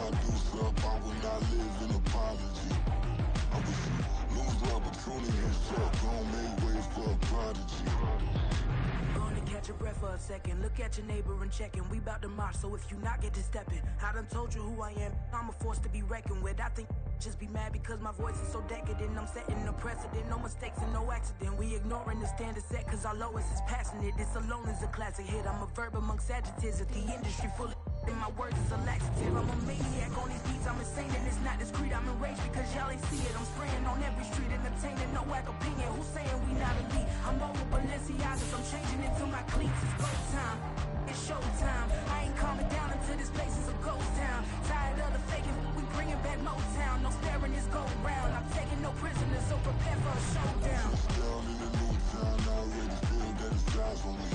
my deuce up, I will not live in apology. I wish you lose the opportunity and shut, gon' make way for a prodigy. Gonna catch your breath for a second. Look at your neighbor and checking. We bout to march, so if you not get to stepping. I done told you who I am. I'm a force to be reckoned with. I think just be mad because my voice is so decadent. I'm setting a precedent. No mistakes and no accident. We ignoring the standard set cause our lowest is passionate. This alone is a classic hit. I'm a verb amongst adjectives. If the industry full of and my words is a laxative. I'm a maniac on these beats. I'm insane and it's not discreet. I'm enraged because y'all ain't see it. I'm spraying on every street, entertaining no whack opinion. Who's saying we not elite? I'm over Balenciagas. I'm changing into my cleats. It's go time. It's showtime. I ain't calming down until this place is a ghost town. Tired of the faking. We bringing back Motown. No staring this go round. I'm taking no prisoners, so prepare for a showdown. Down in the new town, I already feel that it's eyes on me.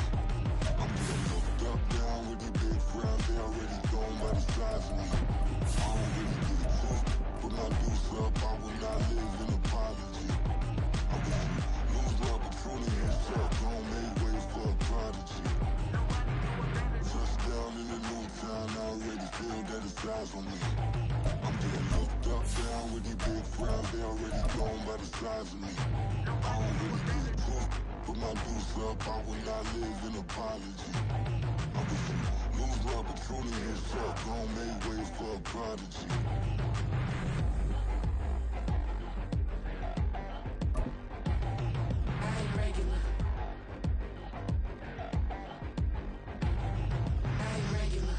I'm getting looked up, down with the big frowns. They already gone by the size of me. I don't really get it took. Put my deuce up, I will not live in apology. I wish you lose the opportunity and shut, gon' make way for a prodigy. Touchdown in the new town, I already feel that it's eyes on me. I'm getting looked up, down with the big frowns. They already gone by the size of me. I don't really get it took. Put my deuce up, I will not live in apology. I wish you lose the opportunity and shut, gon' make way for a prodigy. I ain't regular. I ain't regular.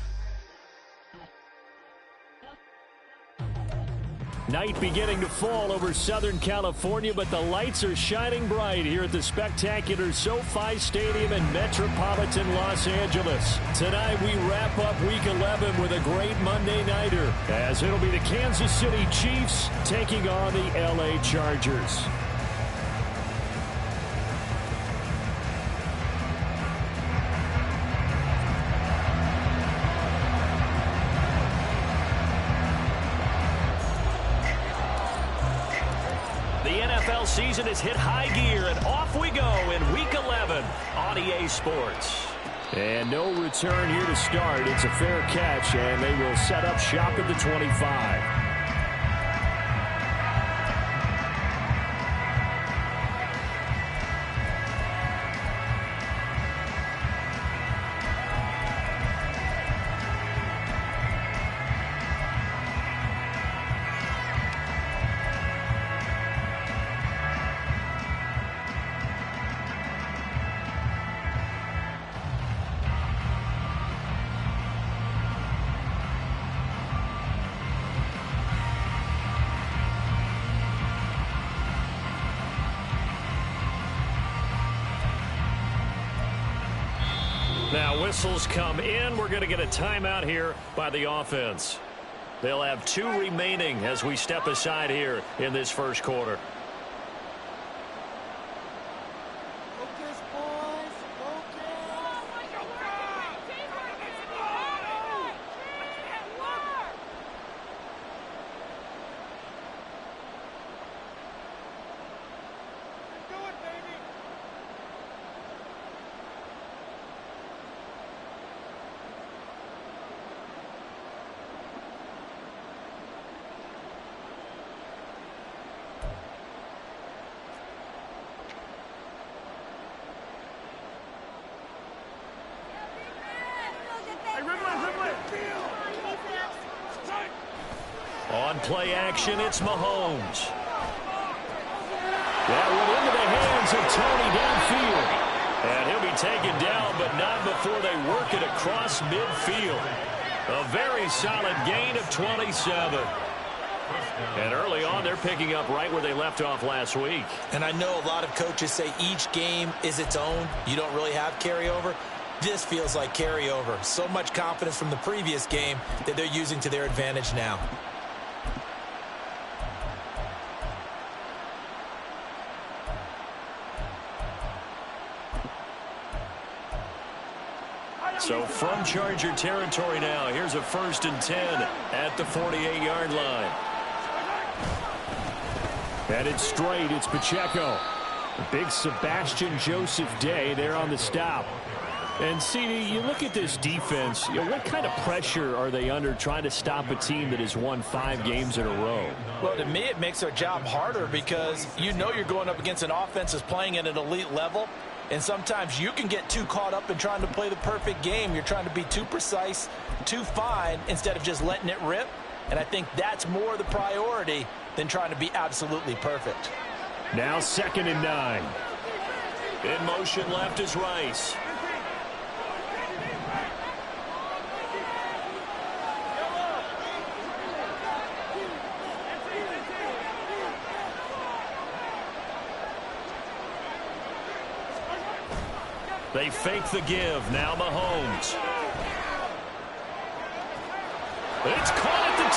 Night beginning to fall over Southern California, but the lights are shining bright here at the spectacular SoFi Stadium in metropolitan Los Angeles. Tonight we wrap up Week 11 with a great Monday nighter, as it'll be the Kansas City Chiefs taking on the LA Chargers. Season has hit high gear, and off we go in Week 11 on EA Sports. And no return here to start. It's a fair catch, and they will set up shop at the 25. Now whistles come in. We're going to get a timeout here by the offense. They'll have 2 remaining as we step aside here in this first quarter. On play action, it's Mahomes. That went into the hands of Tony downfield. And he'll be taken down, but not before they work it across midfield. A very solid gain of 27. And early on, they're picking up right where they left off last week. And I know a lot of coaches say each game is its own. You don't really have carryover. This feels like carryover. So much confidence from the previous game that they're using to their advantage now. So from Charger territory now, here's a 1st and 10 at the 48-yard line. And it's straight. It's Pacheco. The big Sebastian Joseph Day there on the stop. And, CD, you look at this defense, what kind of pressure are they under trying to stop a team that has won 5 games in a row? Well, to me, it makes their job harder because you know you're going up against an offense that's playing at an elite level, and sometimes you can get too caught up in trying to play the perfect game. You're trying to be too precise, too fine, instead of just letting it rip. And I think that's more the priority than trying to be absolutely perfect. Now 2nd and 9. In motion left is Rice. They fake the give. Now Mahomes. It's caught at the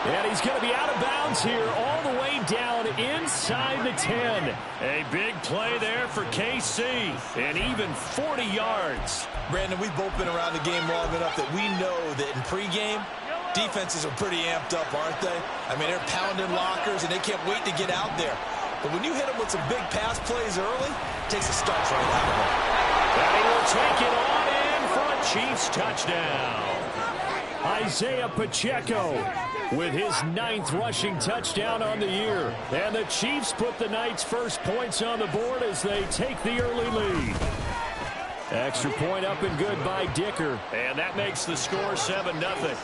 10. And he's going to be out of bounds here all the way down inside the 10. A big play there for KC. And even 40 yards. Brandon, we've both been around the game long enough that we know that in pregame, defenses are pretty amped up, aren't they? I mean, they're pounding lockers, and they can't wait to get out there. But when you hit them with some big pass plays early, it takes a starch right out of them. And he will take it on in for a Chiefs touchdown. Isaiah Pacheco with his 9th rushing touchdown on the year. And the Chiefs put the Knights' first points on the board as they take the early lead. Extra point up and good by Dicker. And that makes the score 7-0.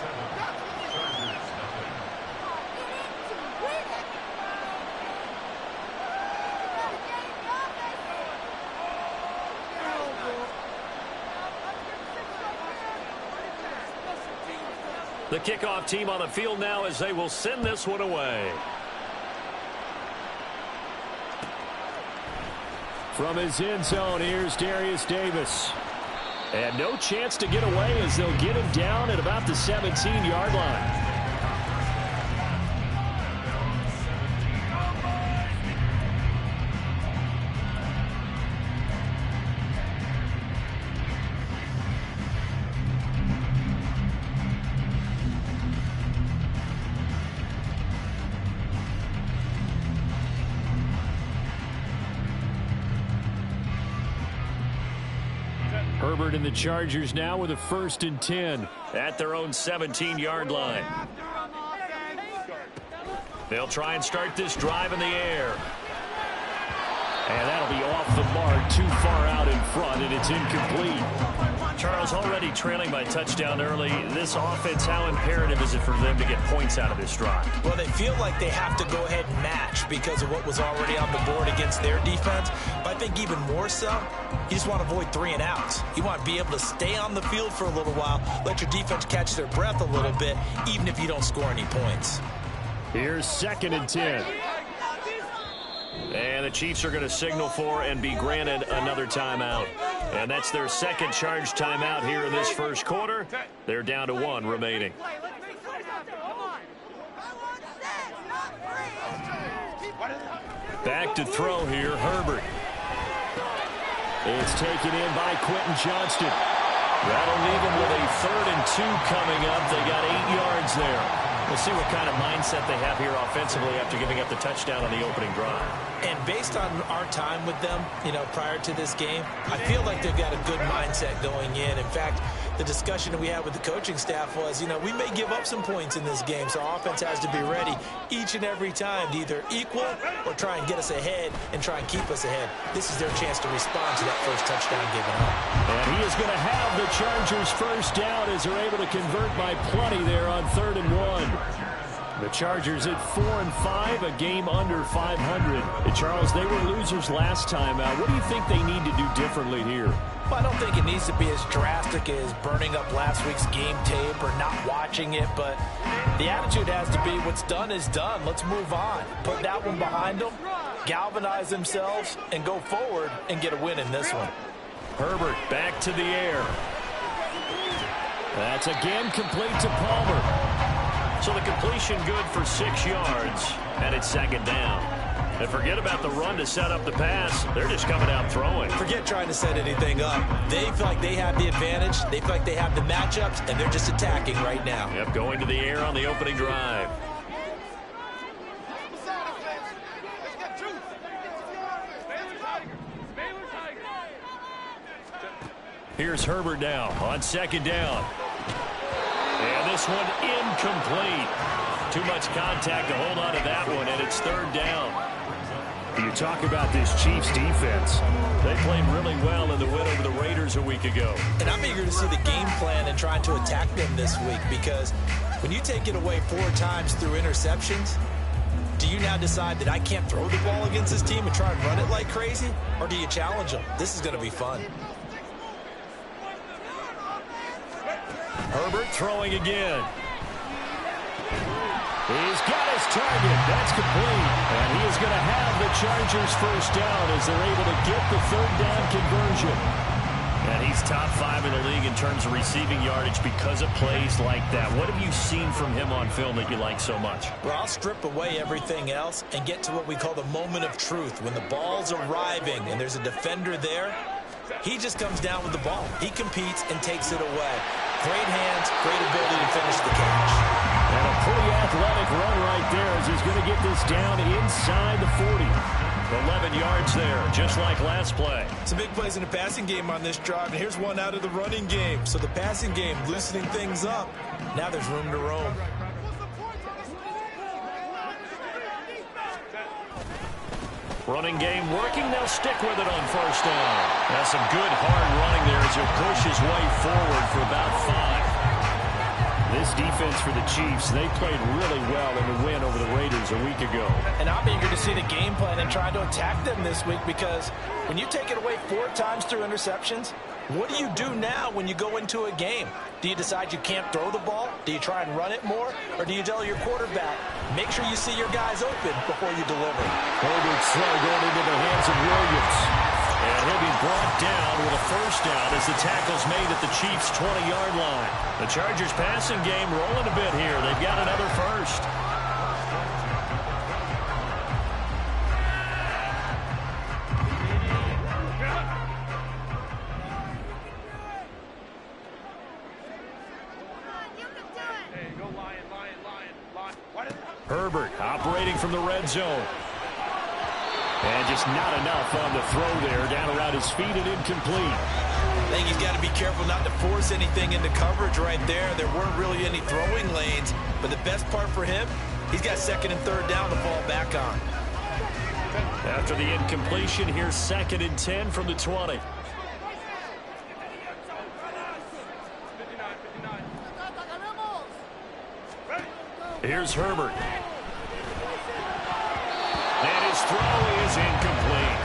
The kickoff team on the field now as they will send this one away. From his end zone, here's Darius Davis. And no chance to get away as they'll get him down at about the 17-yard line. Herbert and the Chargers now with a 1st and 10 at their own 17-yard line. They'll try and start this drive in the air. And that'll be off the mark, too far out in front, and it's incomplete. Charles, already trailing by touchdown early. This offense, how imperative is it for them to get points out of this drive? Well, they feel like they have to go ahead and match because of what was already on the board against their defense. But I think even more so, you just want to avoid 3 and outs. You want to be able to stay on the field for a little while, let your defense catch their breath a little bit, even if you don't score any points. Here's 2nd and 10. And the Chiefs are going to signal for and be granted another timeout. And that's their 2nd charge timeout here in this first quarter. They're down to 1 remaining. Back to throw here, Herbert. It's taken in by Quentin Johnston. That'll leave them with a 3rd and 2 coming up. They got 8 yards there. We'll see what kind of mindset they have here offensively after giving up the touchdown on the opening drive. And based on our time with them, prior to this game, I feel like they've got a good mindset going in. In fact, the discussion that we had with the coaching staff was, we may give up some points in this game, so our offense has to be ready each and every time to either equal or try and get us ahead and try and keep us ahead. This is their chance to respond to that first touchdown given up. And he is going to have the Chargers first down as they're able to convert by plenty there on 3rd and 1. The Chargers at 4-5, a game under 500. Charles, they were losers last time out. What do you think they need to do differently here? Well, I don't think it needs to be as drastic as burning up last week's game tape or not watching it, but the attitude has to be what's done is done. Let's move on. Put that one behind them, galvanize themselves, and go forward and get a win in this one. Herbert back to the air. That's again complete to Palmer. So the completion good for 6 yards, and it's 2nd down. And forget about the run to set up the pass. They're just coming out throwing. Forget trying to set anything up. They feel like they have the advantage. They feel like they have the matchups, and they're just attacking right now. Yep, going to the air on the opening drive. Here's Herbert now on second down. And this one incomplete. Too much contact to hold on to that one, and it's third down. You talk about this Chiefs defense. They played really well in the win over the Raiders a week ago. And I'm eager to see the game plan and trying to attack them this week, because when you take it away 4 times through interceptions, do you now decide that I can't throw the ball against this team and try and run it like crazy? Or do you challenge them? This is going to be fun. Herbert throwing again. He's got his target. That's complete. And he is going to have the Chargers first down as they're able to get the third down conversion. And he's top 5 in the league in terms of receiving yardage because of plays like that. What have you seen from him on film that you like so much? Well, I'll strip away everything else and get to what we call the moment of truth. When the ball's arriving and there's a defender there, he just comes down with the ball. He competes and takes it away. Great hands, great ability to finish the catch. And a pretty athletic run right there as he's going to get this down inside the 40. 11 yards there, just like last play. Some big plays in the passing game on this drive, and here's one out of the running game. So the passing game loosening things up. Now there's room to roam. Running game working. They'll stick with it on first down. That's some good hard running there as he'll push his way forward for about 5. This defense for the Chiefs, they played really well in the win over the Raiders a week ago. And I'm eager to see the game plan and try to attack them this week, because when you take it away 4 times through interceptions, what do you do now when you go into a game? Do you decide you can't throw the ball? Do you try and run it more? Or do you tell your quarterback, make sure you see your guys open before you deliver? Herbert's throw going into the hands of Williams. And he'll be brought down with a first down as the tackle's made at the Chiefs' 20-yard line. The Chargers passing game rolling a bit here. They've got another first. Herbert operating from the red zone. And just not enough on the throw there. Down around his feet and incomplete. I think he's got to be careful not to force anything into coverage right there. There weren't really any throwing lanes. But the best part for him, he's got second and third down to fall back on. After the incompletion, here's 2nd and 10 from the 20. Here's Herbert. And his throw is incomplete.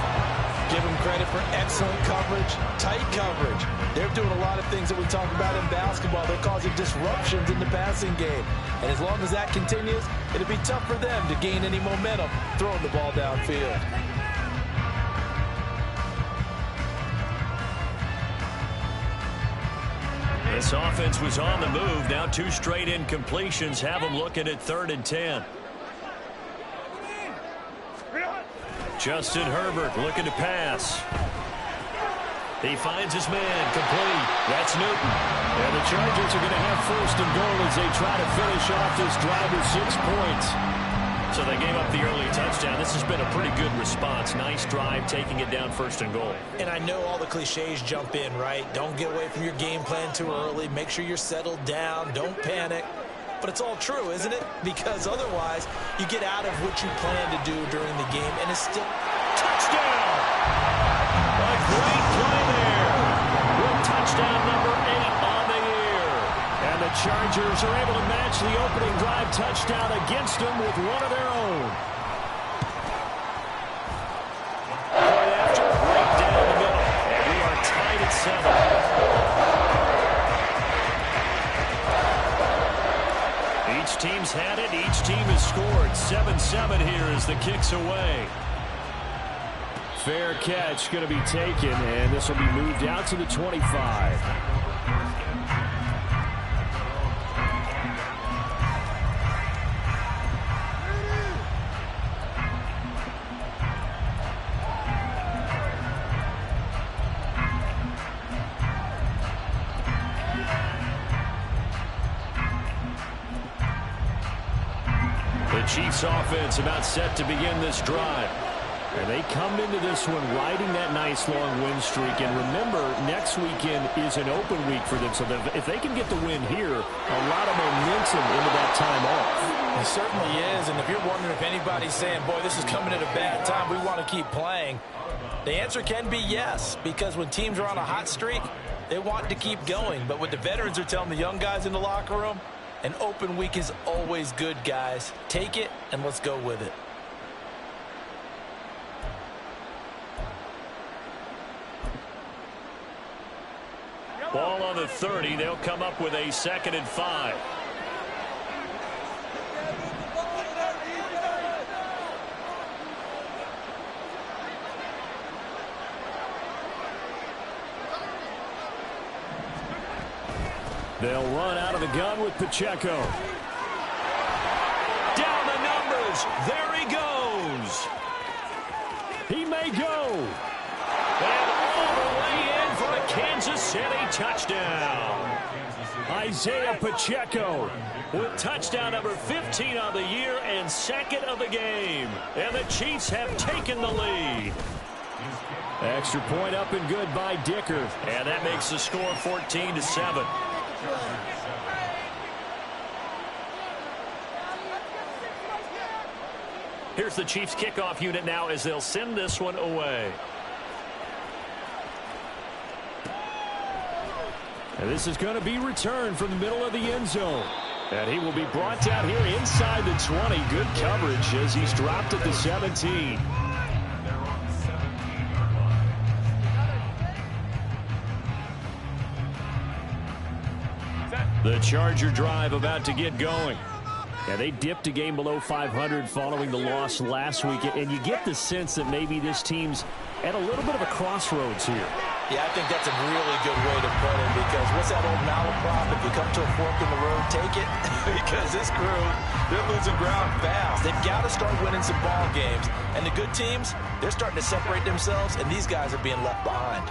Give him credit for excellent coverage, tight coverage. They're doing a lot of things that we talk about in basketball. They're causing disruptions in the passing game. And as long as that continues, it'll be tough for them to gain any momentum throwing the ball downfield. This offense was on the move. Now 2 straight incompletions have them looking at 3rd and 10. Justin Herbert looking to pass. He finds his man, complete. That's Newton. And the Chargers are going to have 1st and goal as they try to finish off this drive with 6 points. So they gave up the early touchdown. This has been a pretty good response. Nice drive, taking it down 1st and goal. And I know all the cliches jump in, right? Don't get away from your game plan too early. Make sure you're settled down. Don't panic. But it's all true, isn't it? Because otherwise, you get out of what you plan to do during the game, and it's still touchdown. A great play there. With touchdown number 8 on the year. And the Chargers are able to match the opening drive touchdown against them with one of their own. Right after, right down the middle. And we are tied at 7. Each team's had it. Each team has scored. 7-7 here as the kick's away. Fair catch going to be taken, and this will be moved out to the 25. The Chiefs offense about set to begin this drive. And they come into this one riding that nice long win streak. And remember, next weekend is an open week for them. So if they can get the win here, a lot of momentum into that time off. It certainly is. And if you're wondering if anybody's saying, boy, this is coming at a bad time, we want to keep playing, the answer can be yes. Because when teams are on a hot streak, they want to keep going. But what the veterans are telling the young guys in the locker room, an open week is always good, guys. Take it and let's go with it. Ball on the 30. They'll come up with a 2nd and 5. They'll run out of the gun with Pacheco. Down the numbers. There he goes. He may go. And all the way in for a Kansas City touchdown. Isaiah Pacheco with touchdown number 15 on the year and 2nd of the game. And the Chiefs have taken the lead. Extra point up and good by Dicker. And that makes the score 14-7. Here's the Chiefs kickoff unit now as they'll send this one away. And this is going to be returned from the middle of the end zone. And he will be brought down here inside the 20. Good coverage as he's dropped at the 17. The Charger drive about to get going. Yeah, they dipped a game below 500 following the loss last week. And you get the sense that maybe this team's at a little bit of a crossroads here. Yeah, I think that's a really good way to put it, because what's that old malaprop? If you come to a fork in the road, take it. Because this crew, they're losing ground fast. They've got to start winning some ball games. And the good teams, they're starting to separate themselves, and these guys are being left behind.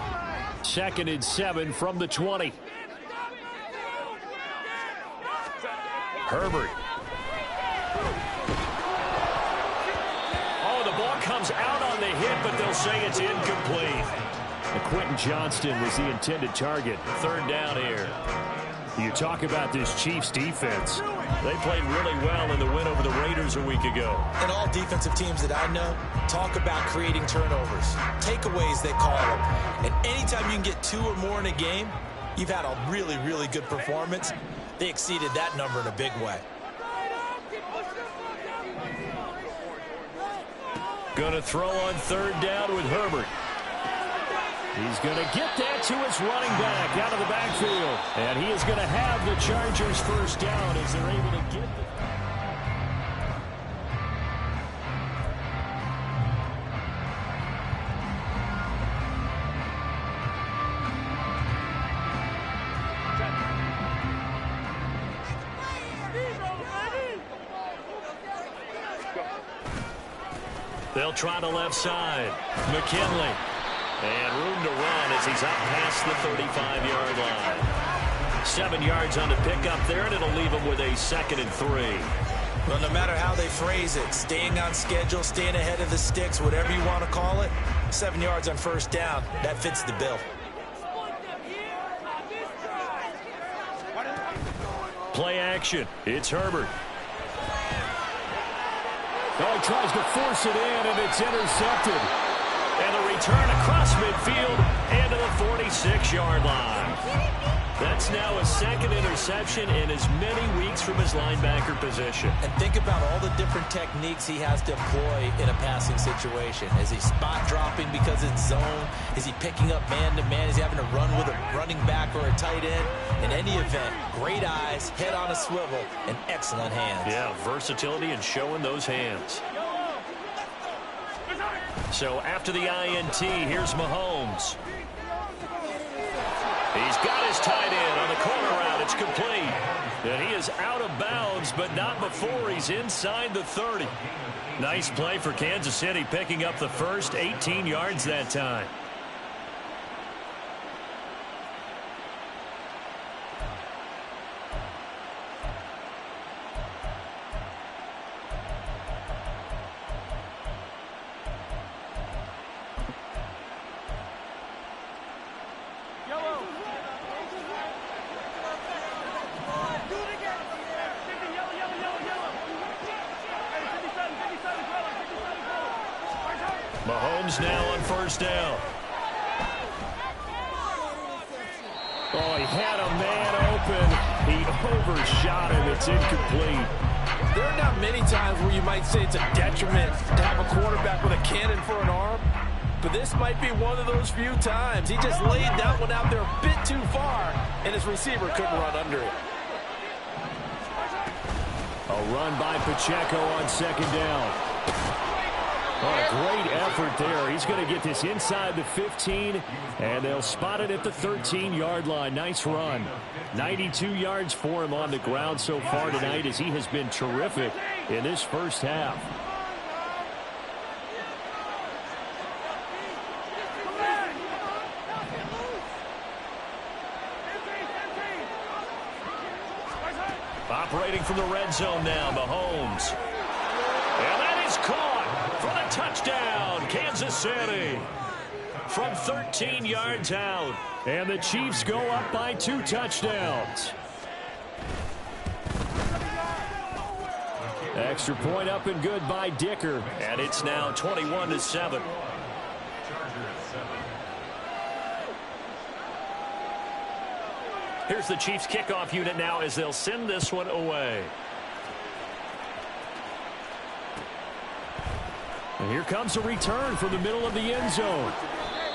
2nd and 7 from the 20. Herbert. Oh, the ball comes out on the hit, but they'll say it's incomplete. Quentin Johnston was the intended target. 3rd down here. You talk about this Chiefs defense. They played really well in the win over the Raiders a week ago. And all defensive teams that I know talk about creating turnovers. Takeaways, they call them. And anytime you can get 2 or more in a game, you've had a really, really good performance. They exceeded that number in a big way. Going to throw on 3rd down with Herbert. He's going to get that to his running back out of the backfield. And he is going to have the Chargers first down as they're able to get the... They'll try the left side. McKinley. And room to run as he's up past the 35-yard line. 7 yards on the pickup there, and it'll leave him with a 2nd and 3. Well, no matter how they phrase it, staying on schedule, staying ahead of the sticks, whatever you want to call it, 7 yards on 1st down, that fits the bill. Play action. It's Herbert. Oh, he tries to force it in, and it's intercepted. And the return across midfield and to the 46-yard line. That's now a 2nd interception in as many weeks from his linebacker position. And think about all the different techniques he has to employ in a passing situation. Is he spot dropping because it's zone? Is he picking up man-to-man? Is he having to run with a running back or a tight end? In any event, great eyes, head on a swivel, and excellent hands. Yeah, versatility and showing those hands. So after the INT, here's Mahomes. He's got his tight end on the corner route. It's complete. And he is out of bounds, but not before he's inside the 30. Nice play for Kansas City, picking up the first 18 yards that time. Mahomes now on first down. Oh, he had a man open. He overshot him. It's incomplete. There are not many times where you might say it's a detriment to have a quarterback with a cannon for an arm, but this might be one of those few times. He just laid that one out there a bit too far, and his receiver couldn't run under it. A run by Pacheco on second down. Oh, great effort there. He's going to get this inside the 15, and they'll spot it at the 13-yard line. Nice run. 92 yards for him on the ground so far tonight, as he has been terrific in this first half. Operating from the red zone now, Mahomes. And that is caught for the touchdown, Kansas City. From 13 yards out. And the Chiefs go up by 2 touchdowns. Extra point up and good by Dicker. And it's now 21-7. Here's the Chiefs kickoff unit now as they'll send this one away. And here comes a return from the middle of the end zone.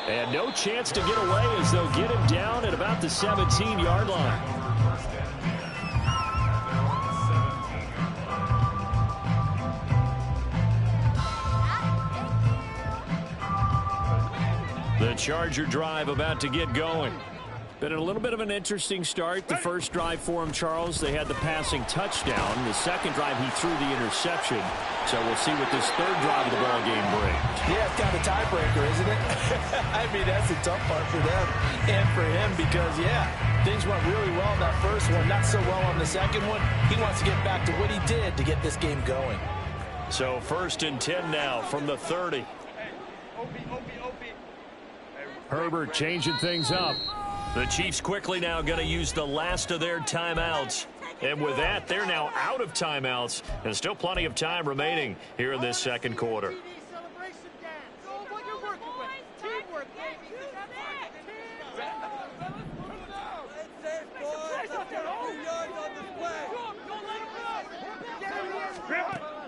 And no chance to get away as they'll get him down at about the 17-yard line. The Charger drive about to get going. Been a little bit of an interesting start. The first drive for him, Charles, they had the passing touchdown. The second drive, he threw the interception. So we'll see what this third drive of the ball game brings. Yeah, it's kind of a tiebreaker, isn't it? I mean, that's the tough part for them and for him because, yeah, things went really well in that first one, not so well on the second one. He wants to get back to what he did to get this game going. So 1st and 10 now from the 30. Herbert changing things up. The Chiefs quickly now going to use the last of their timeouts. And with that, they're now out of timeouts. And still plenty of time remaining here in this second quarter.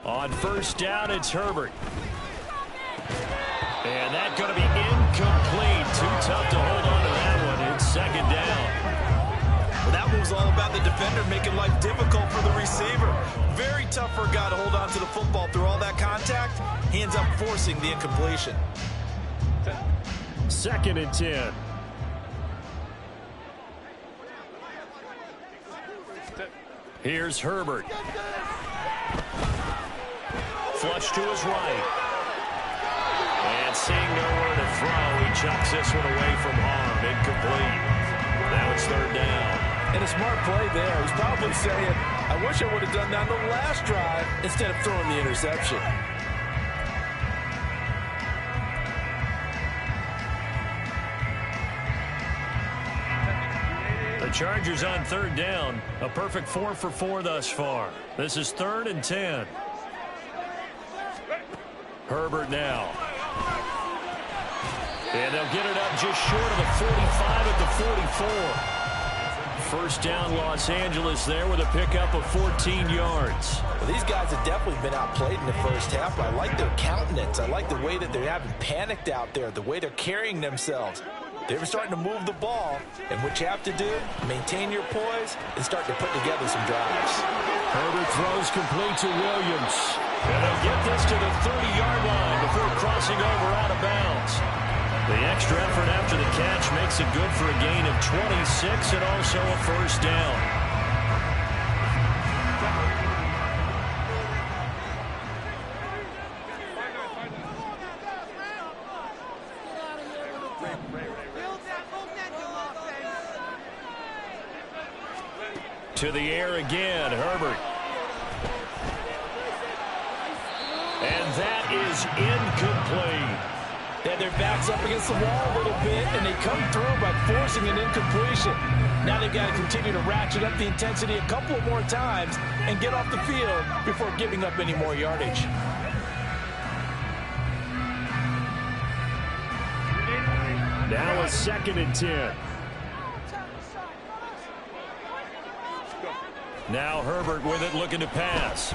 On first down, it's Herbert. And that's going to be incomplete. Too tough to hold on to that one. It's second down. Well, that one was all about the defender making life difficult for the receiver. Very tough for a guy to hold on to the football through all that contact. He ends up forcing the incompletion. 2nd and 10. Here's Herbert. Flush to his right. And seeing nowhere to throw, he chucks this one away from harm. Incomplete. Now it's 3rd down. And a smart play there. He's probably saying, I wish I would have done that on the last drive instead of throwing the interception. The Chargers on 3rd down. A perfect 4 for 4 thus far. This is 3rd and 10. Herbert now. And they'll get it up just short of the 45 at the 44. First down, Los Angeles there with a pickup of 14 yards. Well, these guys have definitely been outplayed in the first half, but I like their countenance. I like the way that they haven't panicked out there, the way they're carrying themselves. They're starting to move the ball, and what you have to do, maintain your poise and start to put together some drives. Herbert throws complete to Williams. And they'll get this to the 30-yard line before crossing over out of bounds. The extra effort after the catch makes it good for a gain of 26 and also a first down. To the air again, Herbert. And that is incomplete. They had their backs up against the wall a little bit, and they come through by forcing an incompletion. Now they've got to continue to ratchet up the intensity a couple more times and get off the field before giving up any more yardage. Now a 2nd and 10. Now Herbert with it, looking to pass.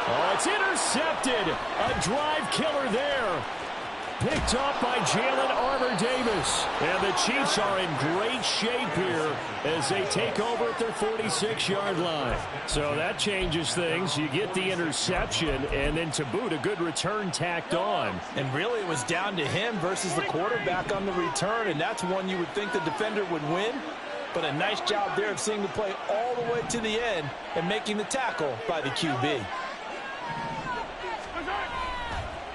Oh, it's intercepted. A drive killer there. Picked off by Jalen Armour-Davis. And the Chiefs are in great shape here as they take over at their 46-yard line. So that changes things. You get the interception, and then to boot, a good return tacked on. And really, it was down to him versus the quarterback on the return, and that's one you would think the defender would win. But a nice job there of seeing the play all the way to the end and making the tackle by the QB.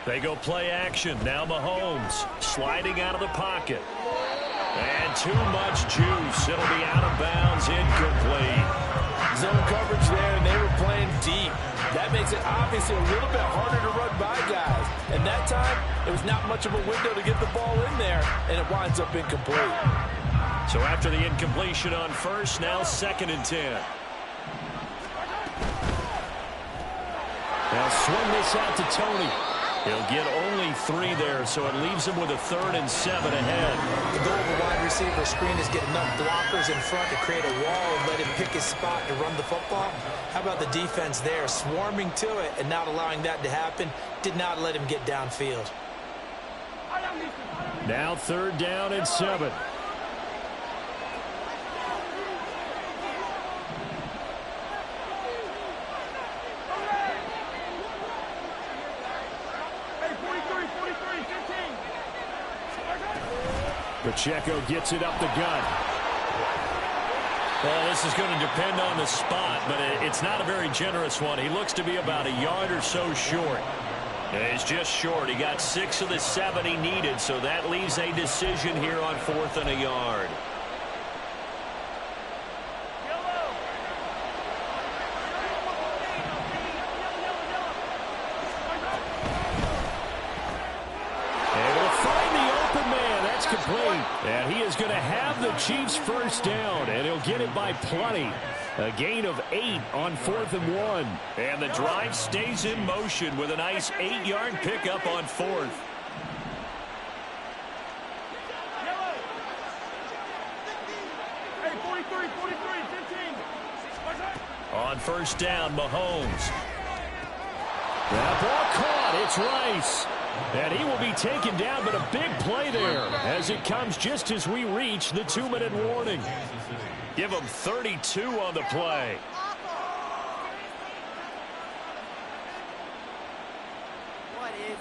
They go play action. Now Mahomes sliding out of the pocket. And too much juice. It'll be out of bounds, incomplete. Zone coverage there, and they were playing deep. That makes it obviously a little bit harder to run by guys. And that time, it was not much of a window to get the ball in there, and it winds up incomplete. So after the incompletion on first, now 2nd and 10. They'll swing this out to Tony. He'll get only 3 there, so it leaves him with a 3rd and 7 ahead. The goal of a wide receiver screen is get enough blockers in front to create a wall and let him pick his spot to run the football. How about the defense there, swarming to it and not allowing that to happen? Did not let him get downfield. Now 3rd down and 7. Pacheco gets it up the gut. Well, this is going to depend on the spot, but it's not a very generous one. He looks to be about a yard or so short. He's just short. He got 6 of the 7 he needed, so that leaves a decision here on 4th and a yard. And he is going to have the Chiefs first down, and he'll get it by plenty. A gain of 8 on 4th and 1. And the drive stays in motion with a nice 8-yard pickup on 4th. On first down, Mahomes. That ball caught. It's Rice. And he will be taken down, but a big play there as it comes just as we reach the 2-minute warning. Give him 32 on the play. What is this?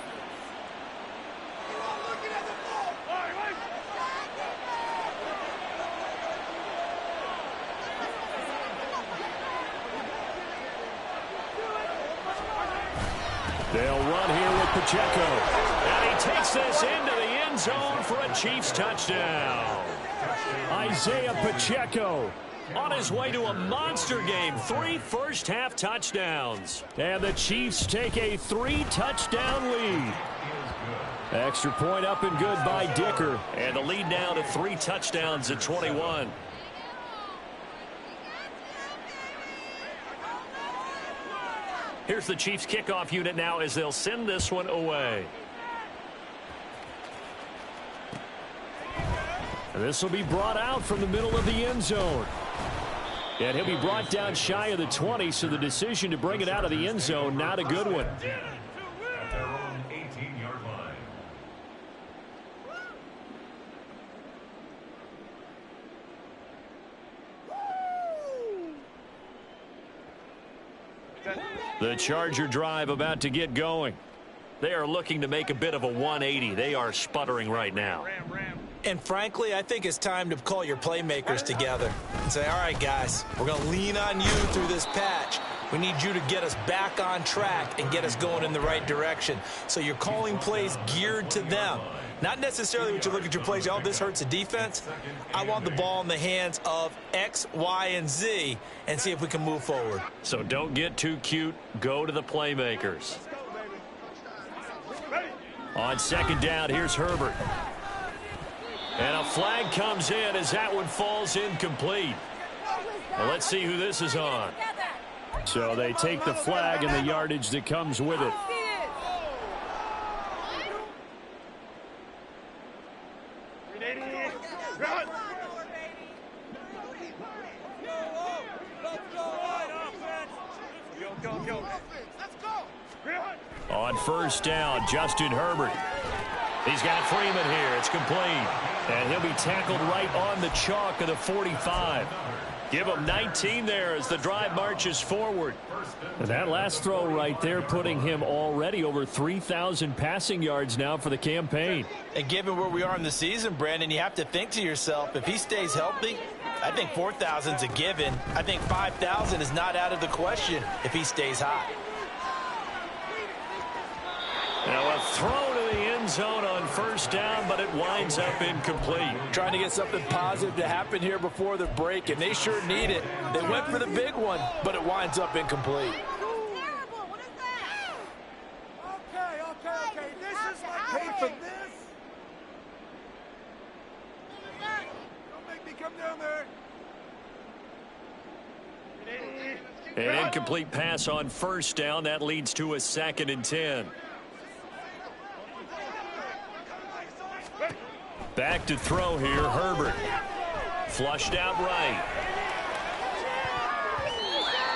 They'll run here with Pacheco. And he takes this into the end zone for a Chiefs touchdown. Isaiah Pacheco on his way to a monster game. 3 first-half touchdowns. And the Chiefs take a 3-touchdown lead. Extra point up and good by Dicker. And the lead now to 3 touchdowns at 21. Here's the Chiefs kickoff unit now as they'll send this one away. And this will be brought out from the middle of the end zone. And he'll be brought down shy of the 20, so the decision to bring it out of the end zone, not a good one. At their own 18-yard line. The Charger drive about to get going. They are looking to make a bit of a 180. They are sputtering right now. And frankly, I think it's time to call your playmakers together and say, all right, guys, we're going to lean on you through this patch. We need you to get us back on track and get us going in the right direction. So you're calling plays geared to them. Not necessarily when you look at your plays, oh, this hurts the defense. I want the ball in the hands of X, Y, and Z and see if we can move forward. So don't get too cute. Go to the playmakers. On second down, here's Herbert. And a flag comes in as that one falls incomplete. Well, let's see who this is on. So they take the flag and the yardage that comes with it. On first down, Justin Herbert. He's got Freeman here. It's complete. And he'll be tackled right on the chalk of the 45. Give him 19 there as the drive marches forward. And that last throw right there putting him already over 3,000 passing yards now for the campaign. And given where we are in the season, Brandon, you have to think to yourself, if he stays healthy, I think 4,000 is a given. I think 5,000 is not out of the question if he stays hot. Now a throw to the end zone on first down, but it winds up incomplete. Trying to get something positive to happen here before the break, and they sure need it. They went for the big one, but it winds up incomplete. What is that? Okay. This is my case for this. Don't make me come down there. An incomplete pass on first down. That leads to a 2nd and 10. Back to throw here, Herbert. Flushed out right.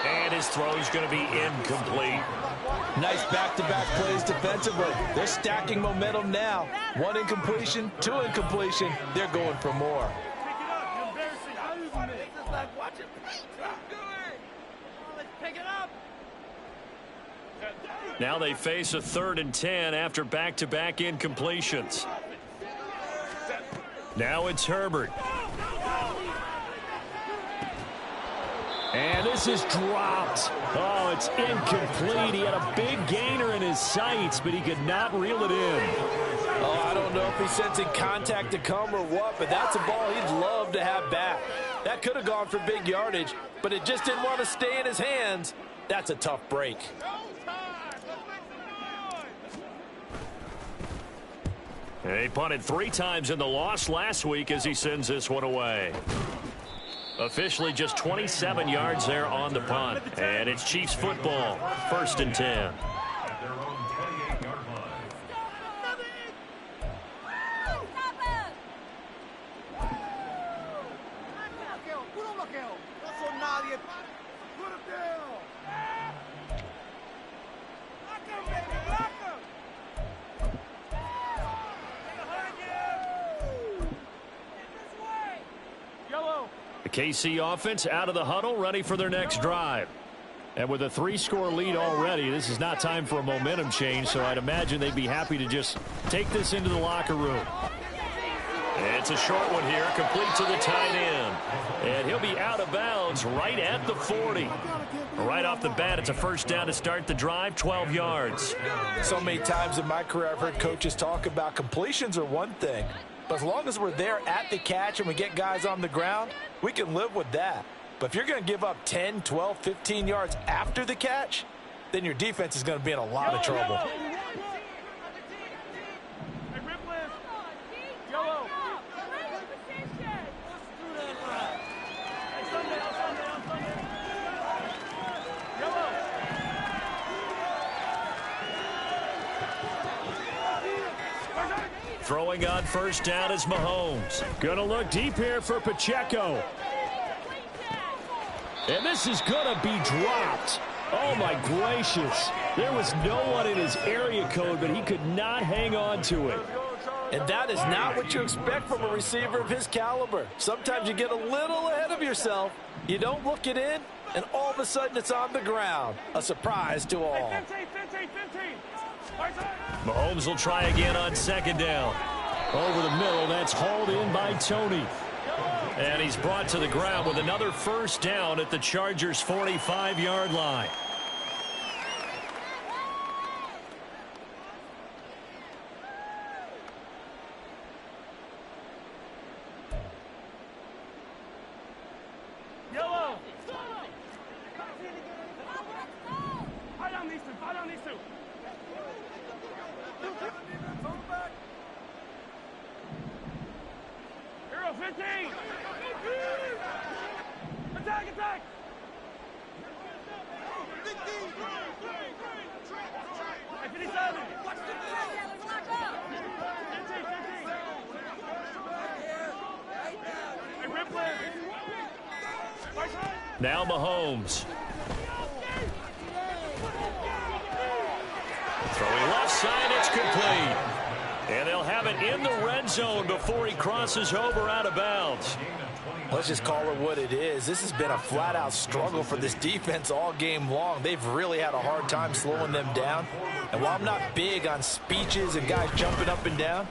And his throw's going to be incomplete. Nice back-to-back plays defensively. They're stacking momentum now. 1 incompletion, 2 incompletion. They're going for more. Now they face a 3rd and 10 after back-to-back incompletions. Now it's Herbert. And this is dropped. Oh, it's incomplete. He had a big gainer in his sights, but he could not reel it in. Oh, I don't know if he's sensing contact to come or what, but that's a ball he'd love to have back. That could have gone for big yardage, but it just didn't want to stay in his hands. That's a tough break. He punted 3 times in the loss last week as he sends this one away. Officially just 27 yards there on the punt. And it's Chiefs football. 1st and 10. At their own 28-yard line. The KC offense out of the huddle, ready for their next drive. And with a 3-score lead already, this is not time for a momentum change, so I'd imagine they'd be happy to just take this into the locker room. It's a short one here, complete to the tight end. And he'll be out of bounds right at the 40. Right off the bat, it's a first down to start the drive, 12 yards. So many times in my career, I've heard coaches talk about completions are one thing. But as long as we're there at the catch and we get guys on the ground, we can live with that. But if you're going to give up 10, 12, 15 yards after the catch, then your defense is going to be in a lot of trouble. Throwing on first down is Mahomes. Going to look deep here for Pacheco. And this is going to be dropped. Oh, my gracious. There was no one in his area code, but he could not hang on to it. And that is not what you expect from a receiver of his caliber. Sometimes you get a little ahead of yourself. You don't look it in, and all of a sudden it's on the ground. A surprise to all. 15. Mahomes will try again on second down. Over the middle, that's hauled in by Tony. And he's brought to the ground with another first down at the Chargers' 45-yard line. Yellow. Fight on these two. Hero 15. Attack. Hey, 57. Hey, Ripley. Now Mahomes. Throwing left side, it's complete. And they'll have it in the red zone before he crosses over out of bounds. Let's just call it what it is. This has been a flat-out struggle for this defense all game long. They've really had a hard time slowing them down. And while I'm not big on speeches and guys jumping up and down,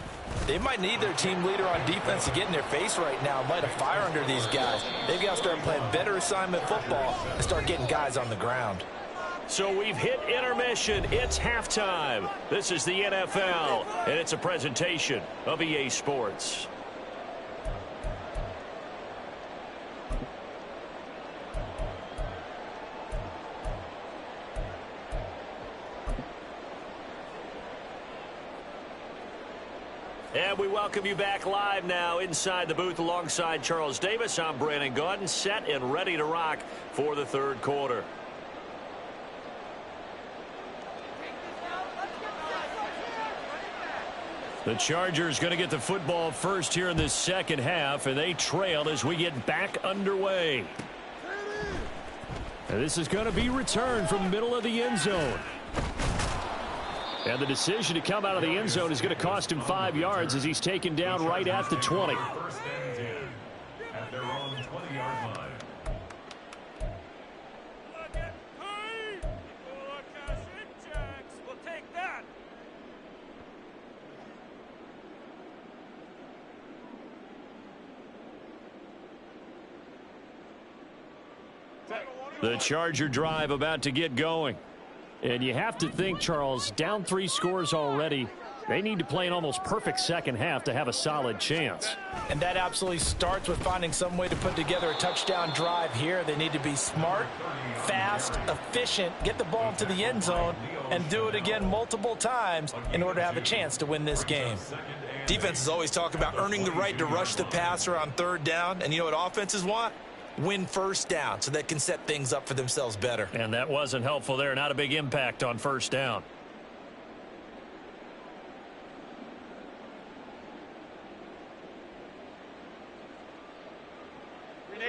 they might need their team leader on defense to get in their face right now and light a fire under these guys. They've got to start playing better assignment football and start getting guys on the ground. So we've hit intermission. It's halftime. This is the NFL, and it's a presentation of EA Sports. And we welcome you back live now inside the booth alongside Charles Davis. I'm Brandon Gaudin, set and ready to rock for the third quarter. The Chargers going to get the football first here in this second half, and they trail as we get back underway. And this is going to be returned from the middle of the end zone. And the decision to come out of the end zone is going to cost him 5 yards as he's taken down right at the 20. First and 10 at their own 20-yard line. We'll take that. The Charger drive about to get going. And you have to think, Charles, down 3 scores already. They need to play an almost perfect second half to have a solid chance. And that absolutely starts with finding some way to put together a touchdown drive here. They need to be smart, fast, efficient, get the ball into the end zone, and do it again multiple times in order to have a chance to win this game. Defenses always talk about earning the right to rush the passer on third down. And you know what offenses want? Win first down so they can set things up for themselves better. And that wasn't helpful there. Not a big impact on first down.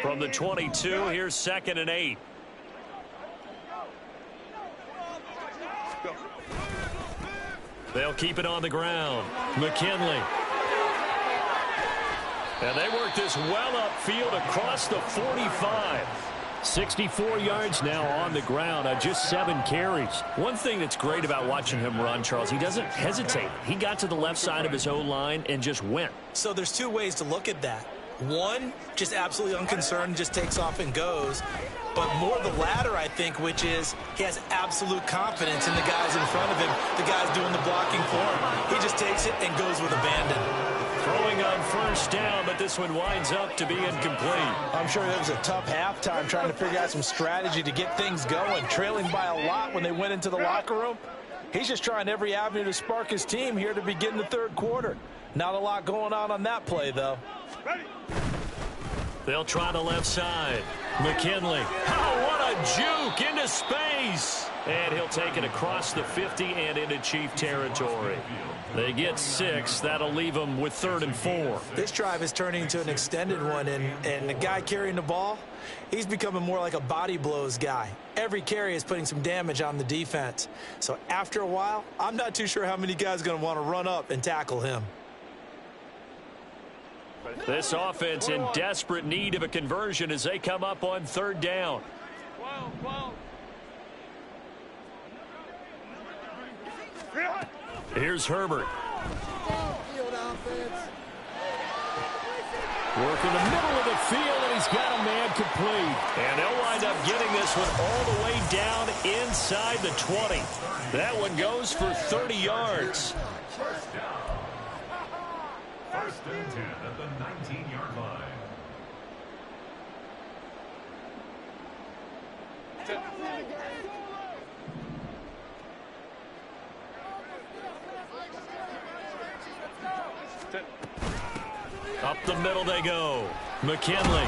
From the 22, here's 2nd and 8. They'll keep it on the ground. McKinley. And they work this well upfield across the 45. 64 yards now on the ground on just 7 carries. One thing that's great about watching him run, Charles, he doesn't hesitate. He got to the left side of his O-line and just went. So there's 2 ways to look at that. One, just absolutely unconcerned, just takes off and goes. But more the latter, I think, which is he has absolute confidence in the guys in front of him, the guys doing the blocking for him. He just takes it and goes with abandon. Throwing on first down, but this one winds up to be incomplete. I'm sure it was a tough halftime trying to figure out some strategy to get things going, trailing by a lot when they went into the locker room. He's just trying every avenue to spark his team here to begin the third quarter. Not a lot going on that play, though. They'll try the left side. McKinley. Oh, what a juke into space. And he'll take it across the 50 and into Chief territory. They get 6. That'll leave them with 3rd and 4. This drive is turning into an extended one, and the guy carrying the ball, he's becoming more like a body blows guy. Every carry is putting some damage on the defense. So after a while, I'm not too sure how many guys are going to want to run up and tackle him. This offense in desperate need of a conversion as they come up on 3rd down. Here's Herbert. Working the middle of the field, and he's got a man complete. And they'll wind up getting this one all the way down inside the 20. That one goes for 30 yards. First and 10 at the 19-yard line. Up the middle they go. McKinley.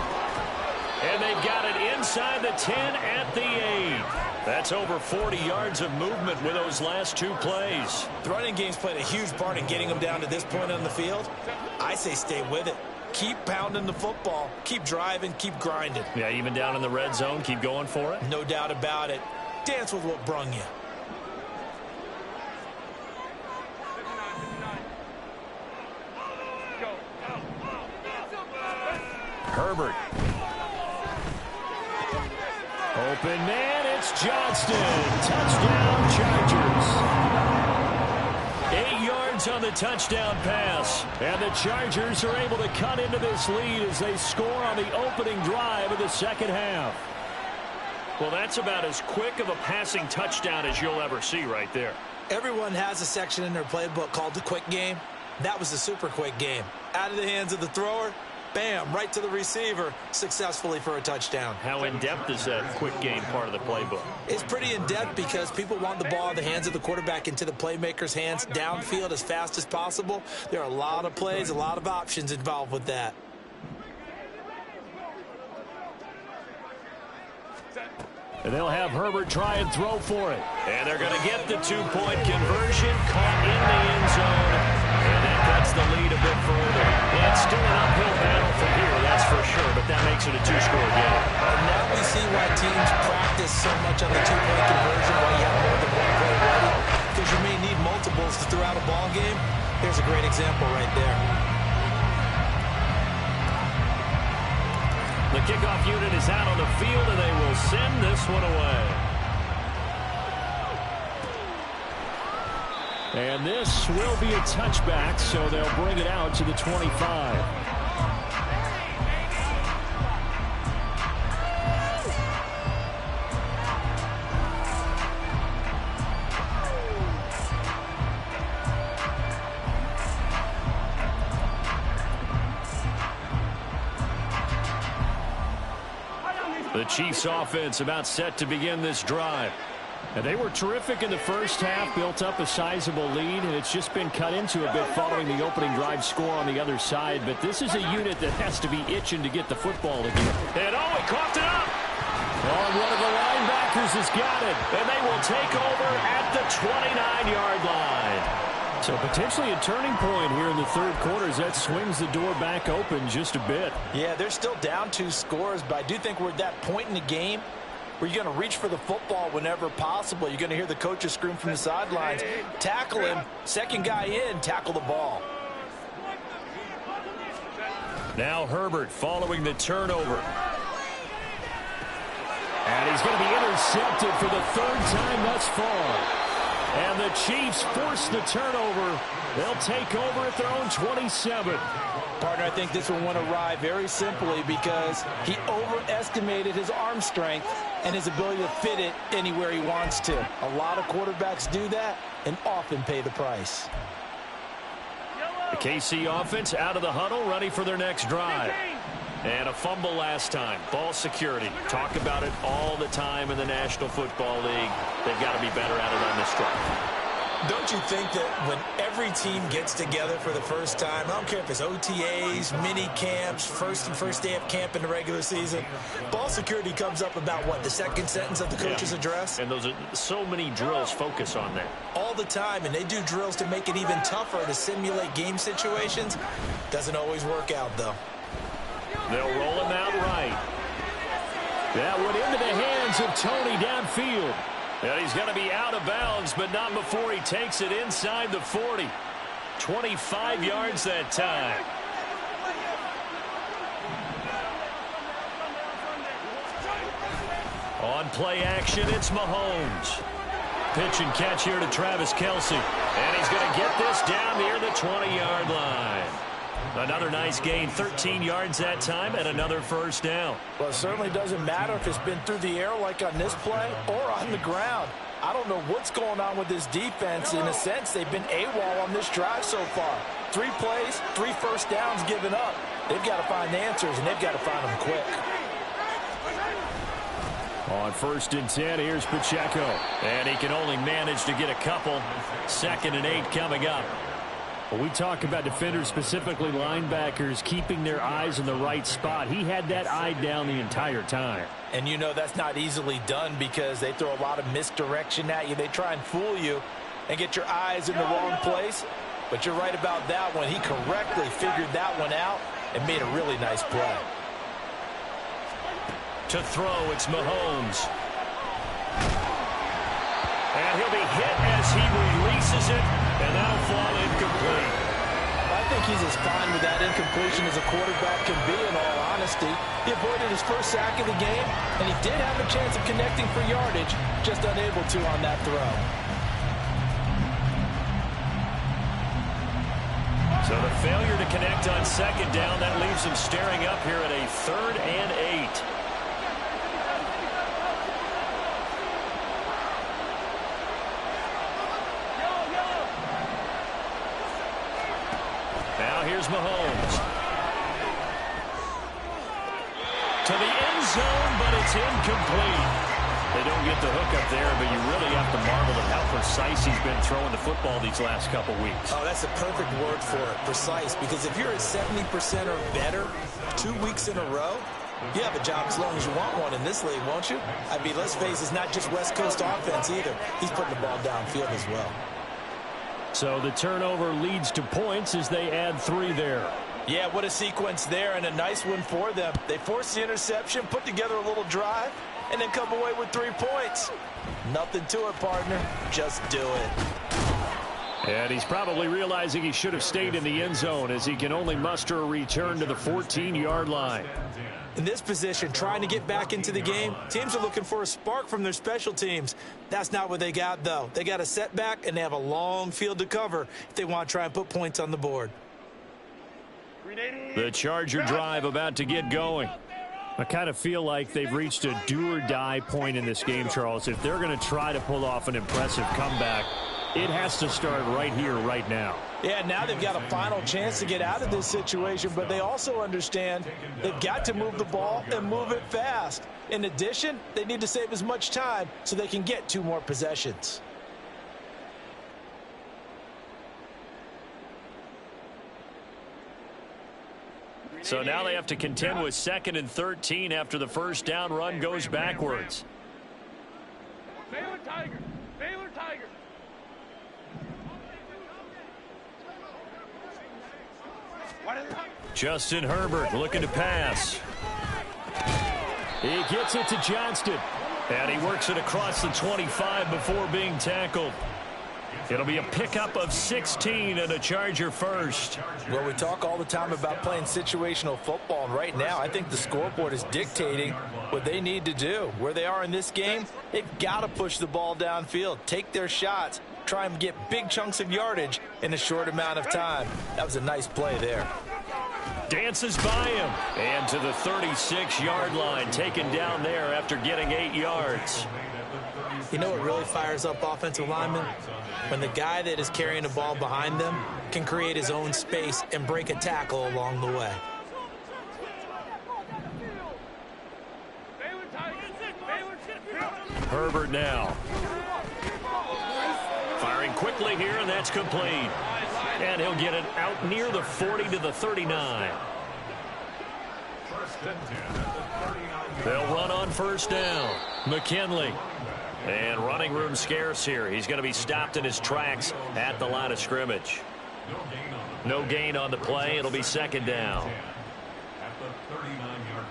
And they've got it inside the 10 at the 8. That's over 40 yards of movement with those last 2 plays. The running game's played a huge part in getting them down to this point on the field. I say stay with it. Keep pounding the football. Keep driving. Keep grinding. Yeah, even down in the red zone, keep going for it. No doubt about it. Dance with what brung you. Herbert. Open man, it's Johnston. Touchdown, Chargers. 8 yards on the touchdown pass. And the Chargers are able to cut into this lead as they score on the opening drive of the second half. Well, that's about as quick of a passing touchdown as you'll ever see right there. Everyone has a section in their playbook called the quick game. That was the super quick game. Out of the hands of the thrower, bam, right to the receiver, successfully for a touchdown. How in-depth is that quick game part of the playbook? It's pretty in-depth because people want the ball in the hands of the quarterback into the playmaker's hands downfield as fast as possible. There are a lot of plays, a lot of options involved with that. And they'll have Herbert try and throw for it. And they're going to get the two-point conversion, caught in the end zone. And that cuts the lead a bit further. And it's still an uphill battle from here, that's for sure, but that makes it a two-score game. And now we see why teams practice so much on the two-point conversion, why you have more than one play ready, because you may need multiples to throw out a ball game. Here's a great example right there. The kickoff unit is out on the field, and they will send this one away. And this will be a touchback, so they'll bring it out to the 25. The Chiefs offense about set to begin this drive. And they were terrific in the first half, built up a sizable lead, and it's just been cut into a bit following the opening drive score on the other side. But this is a unit that has to be itching to get the football again. And oh, he coughed it up. Oh, one of the linebackers has got it. And they will take over at the 29-yard line. So potentially a turning point here in the third quarter as that swings the door back open just a bit. Yeah, they're still down 2 scores, but I do think we're at that point in the game where you're going to reach for the football whenever possible. You're going to hear the coaches scream from the sidelines. Tackle him. Second guy in, tackle the ball. Now Herbert following the turnover. And he's going to be intercepted for the third time thus far. And the Chiefs force the turnover. They'll take over at their own 27. Partner, I think this one went awry very simply because he overestimated his arm strength and his ability to fit it anywhere he wants to. A lot of quarterbacks do that and often pay the price. The KC offense out of the huddle, ready for their next drive. And a fumble last time. Ball security. Talk about it all the time in the National Football League. They've got to be better at it on this drive. Don't you think that when every team gets together for the first time, I don't care if it's OTAs, mini camps, first day of camp in the regular season, ball security comes up about what, the second sentence of the coach's address? And those are so many drills focus on that. All the time, and they do drills to make it even tougher to simulate game situations. Doesn't always work out, though. They'll roll him out right. That went into the hands of Tony downfield. And he's going to be out of bounds, but not before he takes it inside the 40. 25 yards that time. On play action, it's Mahomes. Pitch and catch here to Travis Kelce. And he's going to get this down near the 20-yard line. Another nice gain, 13 yards that time, and another first down. Well, it certainly doesn't matter if it's been through the air like on this play or on the ground. I don't know what's going on with this defense. In a sense, they've been AWOL on this drive so far. 3 plays, 3 first downs given up. They've got to find answers, and they've got to find them quick. On 1st and 10, here's Pacheco. And he can only manage to get a couple. 2nd and 8 coming up. When we talk about defenders, specifically linebackers, keeping their eyes in the right spot, he had that eye down the entire time. And you know that's not easily done because they throw a lot of misdirection at you. They try and fool you and get your eyes in the wrong place. But you're right about that one. He correctly figured that one out and made a really nice play. To throw, it's Mahomes. And he'll be hit as he releases it, and that'll fall incomplete. I think he's as fine with that incompletion as a quarterback can be, in all honesty. He avoided his first sack of the game, and he did have a chance of connecting for yardage, just unable to on that throw. So the failure to connect on second down, that leaves him staring up here at a 3rd and 8. Now here's Mahomes. To the end zone, but it's incomplete. They don't get the hook up there, but you really have to marvel at how precise he's been throwing the football these last couple weeks. Oh, that's the perfect word for it, precise, because if you're at 70% or better 2 weeks in a row, you have a job as long as you want one in this league, won't you? I mean, let's face it, it's not just West Coast offense either. He's putting the ball downfield as well. So the turnover leads to points as they add 3 there. Yeah, what a sequence there, and a nice one for them. They forced the interception, put together a little drive, and then come away with 3 points. Nothing to it, partner. Just do it. And he's probably realizing he should have stayed in the end zone as he can only muster a return to the 14-yard line. In this position, trying to get back into the game, teams are looking for a spark from their special teams. That's not what they got, though. They got a setback, and they have a long field to cover if they want to try and put points on the board. The Charger drive about to get going. I kind of feel like they've reached a do-or-die point in this game, Charles. If they're going to try to pull off an impressive comeback, it has to start right here, right now. Yeah, now they've got a final chance to get out of this situation, but they also understand they've got to move the ball and move it fast. In addition, they need to save as much time so they can get 2 more possessions. So now they have to contend with 2nd and 13 after the first down run goes backwards. Baylor Tiger. Baylor Tiger. Justin Herbert looking to pass. He gets it to Johnston. And he works it across the 25 before being tackled. It'll be a pickup of 16 and a Charger first. Well, we talk all the time about playing situational football, and right now I think the scoreboard is dictating what they need to do. Where they are in this game, they've got to push the ball downfield, take their shots, try and get big chunks of yardage in a short amount of time. That was a nice play there. Dances by him. And to the 36-yard line, taken down there after getting 8 yards. You know what really fires up offensive linemen? When the guy that is carrying the ball behind them can create his own space and break a tackle along the way. Herbert now. Firing quickly here, and that's complete. And he'll get it out near the 40 to the 39. They'll run on first down. McKinley. And running room scarce here. He's going to be stopped in his tracks at the line of scrimmage. No gain on the play. It'll be second down. At the 39-yard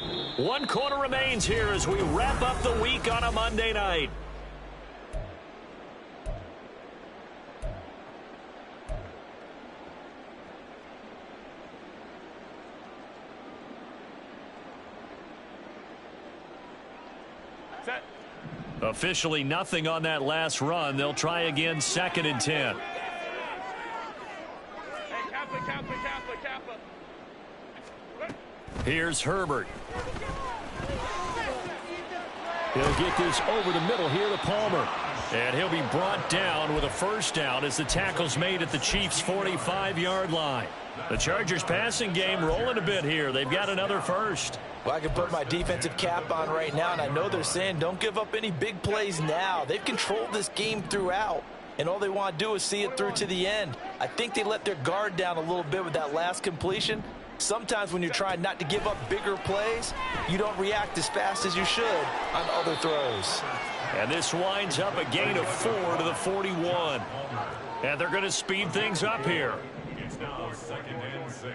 line. 1 quarter remains here as we wrap up the week on a Monday night. Officially nothing on that last run. They'll try again, 2nd and 10. Hey, Kappa. Here's Herbert. He'll get this over the middle here to Palmer. And he'll be brought down with a first down as the tackle's made at the Chiefs' 45-yard line. The Chargers passing game rolling a bit here. They've got another first. Well, I can put my defensive cap on right now, and I know they're saying don't give up any big plays now. They've controlled this game throughout, and all they want to do is see it through to the end. I think they let their guard down a little bit with that last completion. Sometimes when you're trying not to give up bigger plays, you don't react as fast as you should on other throws. And this winds up a gain of 4 to the 41. And they're going to speed things up here. It's now 2nd and 6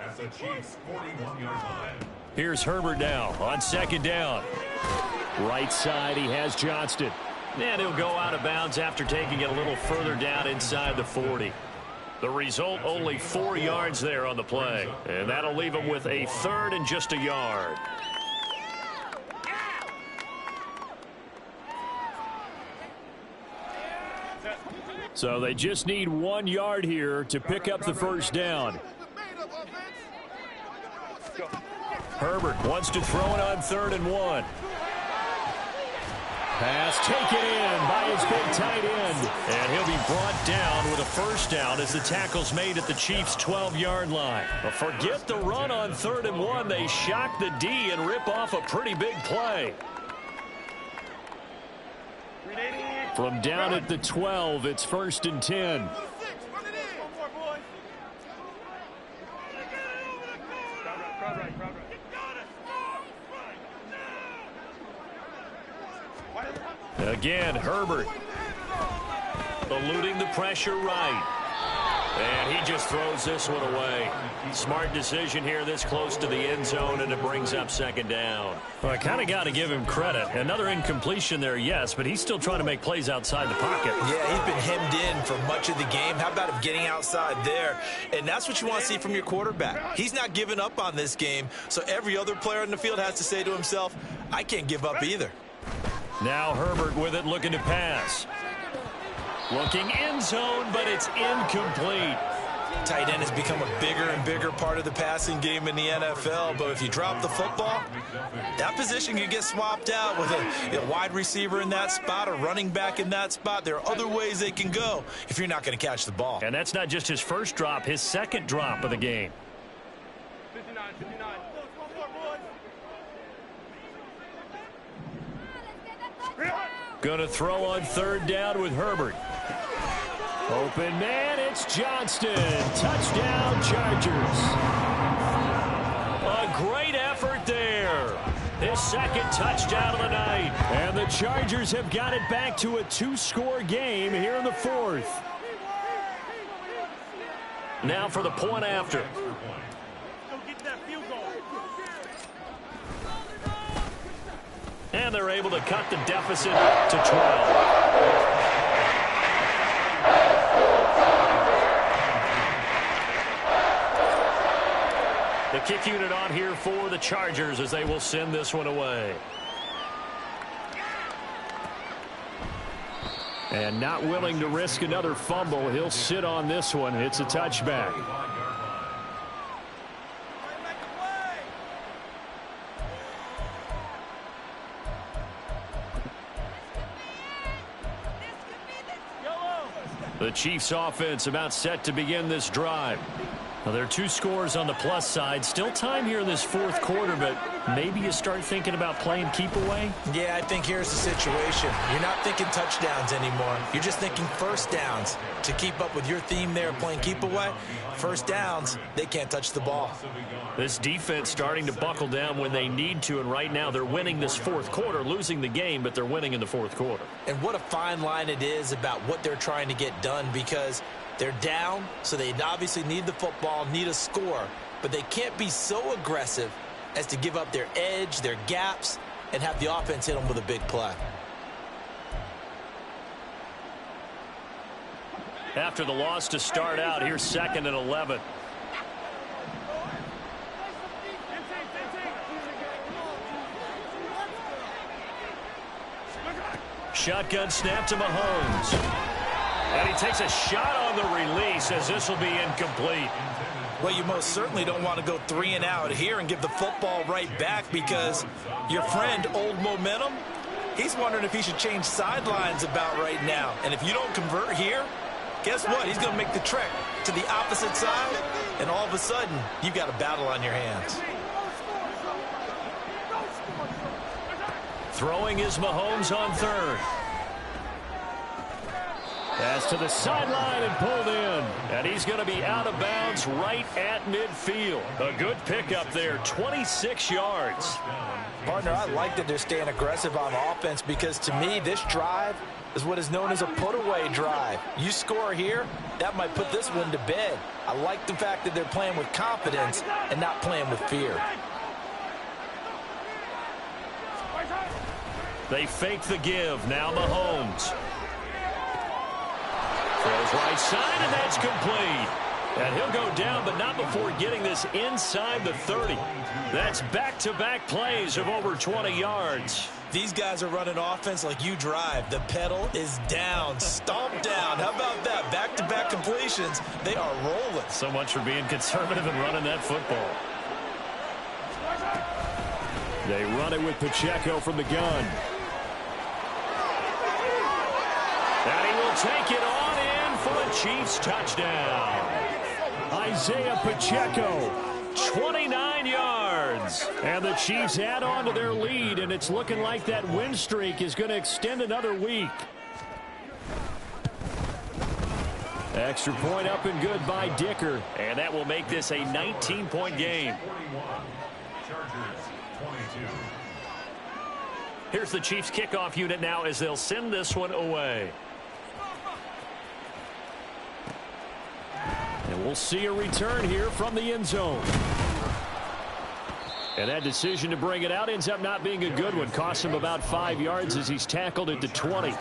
at the Chiefs' 41-yard line. Here's Herbert now on second down. Right side, he has Johnston. And he'll go out of bounds after taking it a little further down inside the 40. The result, only 4 yards there on the play. And that'll leave him with a 3rd and just a yard. So they just need 1 yard here to pick up the first down. Herbert wants to throw it on 3rd and 1. Pass taken in by his big tight end. And he'll be brought down with a first down as the tackle's made at the Chiefs' 12-yard line. But forget the run on 3rd and 1. They shock the D and rip off a pretty big play. From down at the 12, it's 1st and 10. Again, Herbert eluding the pressure right. And he just throws this one away. Smart decision here this close to the end zone, and it brings up 2nd down. Well, I kind of got to give him credit. Another incompletion there, yes, but he's still trying to make plays outside the pocket. Yeah, he's been hemmed in for much of the game. How about him getting outside there? And that's what you want to see from your quarterback. He's not giving up on this game, so every other player in the field has to say to himself, I can't give up either. Now Herbert with it, looking to pass. Looking end zone, but it's incomplete. Tight end has become a bigger and bigger part of the passing game in the NFL, but if you drop the football, that position can get swapped out with a wide receiver in that spot, a running back in that spot. There are other ways they can go if you're not going to catch the ball. And that's not just his first drop, his 2nd drop of the game. 59. Going to throw on 3rd down with Herbert. Open man, it's Johnston. Touchdown, Chargers. A great effort there. His 2nd touchdown of the night. And the Chargers have got it back to a 2-score game here in the 4th. Now for the point after. And they're able to cut the deficit to 12. The kick unit on here for the Chargers as they will send this one away. And not willing to risk another fumble, he'll sit on this one. It's a touchback. The Chiefs offense about set to begin this drive. Now, there are 2 scores on the plus side. Still time here in this 4th quarter, but maybe you start thinking about playing keep away? Yeah, I think here's the situation. You're not thinking touchdowns anymore. You're just thinking first downs. To keep up with your theme there, playing keep away, first downs, they can't touch the ball. This defense starting to buckle down when they need to, and right now they're winning this 4th quarter, losing the game, but they're winning in the 4th quarter. And what a fine line it is about what they're trying to get done, because they're down, so they obviously need the football, need a score, but they can't be so aggressive as to give up their edge, their gaps, and have the offense hit them with a big play. After the loss to start out, here's 2nd and 11. Shotgun snap to Mahomes. And he takes a shot on the release as this will be incomplete. Well, you most certainly don't want to go 3 and out here and give the football right back, because your friend, Old Momentum, he's wondering if he should change sidelines about right now. And if you don't convert here, guess what? He's going to make the trek to the opposite side, and all of a sudden, you've got a battle on your hands. Throwing is Mahomes on 3rd. Pass to the sideline and pulled in. And he's going to be out of bounds right at midfield. A good pickup there, 26 yards. Partner, I like that they're staying aggressive on offense, because to me, this drive is what is known as a put-away drive. You score here, that might put this one to bed. I like the fact that they're playing with confidence and not playing with fear. They fake the give. Now Mahomes. Throws right side, and that's complete. And he'll go down, but not before getting this inside the 30. That's back-to-back plays of over 20 yards. These guys are running offense like you drive. The pedal is down, stomped down. How about that? Back-to-back completions. They are rolling. So much for being conservative and running that football. They run it with Pacheco from the gun. And he will take it on in for a Chiefs touchdown. Isaiah Pacheco, 29 yards. And the Chiefs add on to their lead, and it's looking like that win streak is going to extend another week. Extra point up and good by Dicker. And that will make this a 19-point game. Here's the Chiefs kickoff unit now as they'll send this one away. And we'll see a return here from the end zone. And that decision to bring it out ends up not being a good one. Costs him about 5 yards as he's tackled at the 20.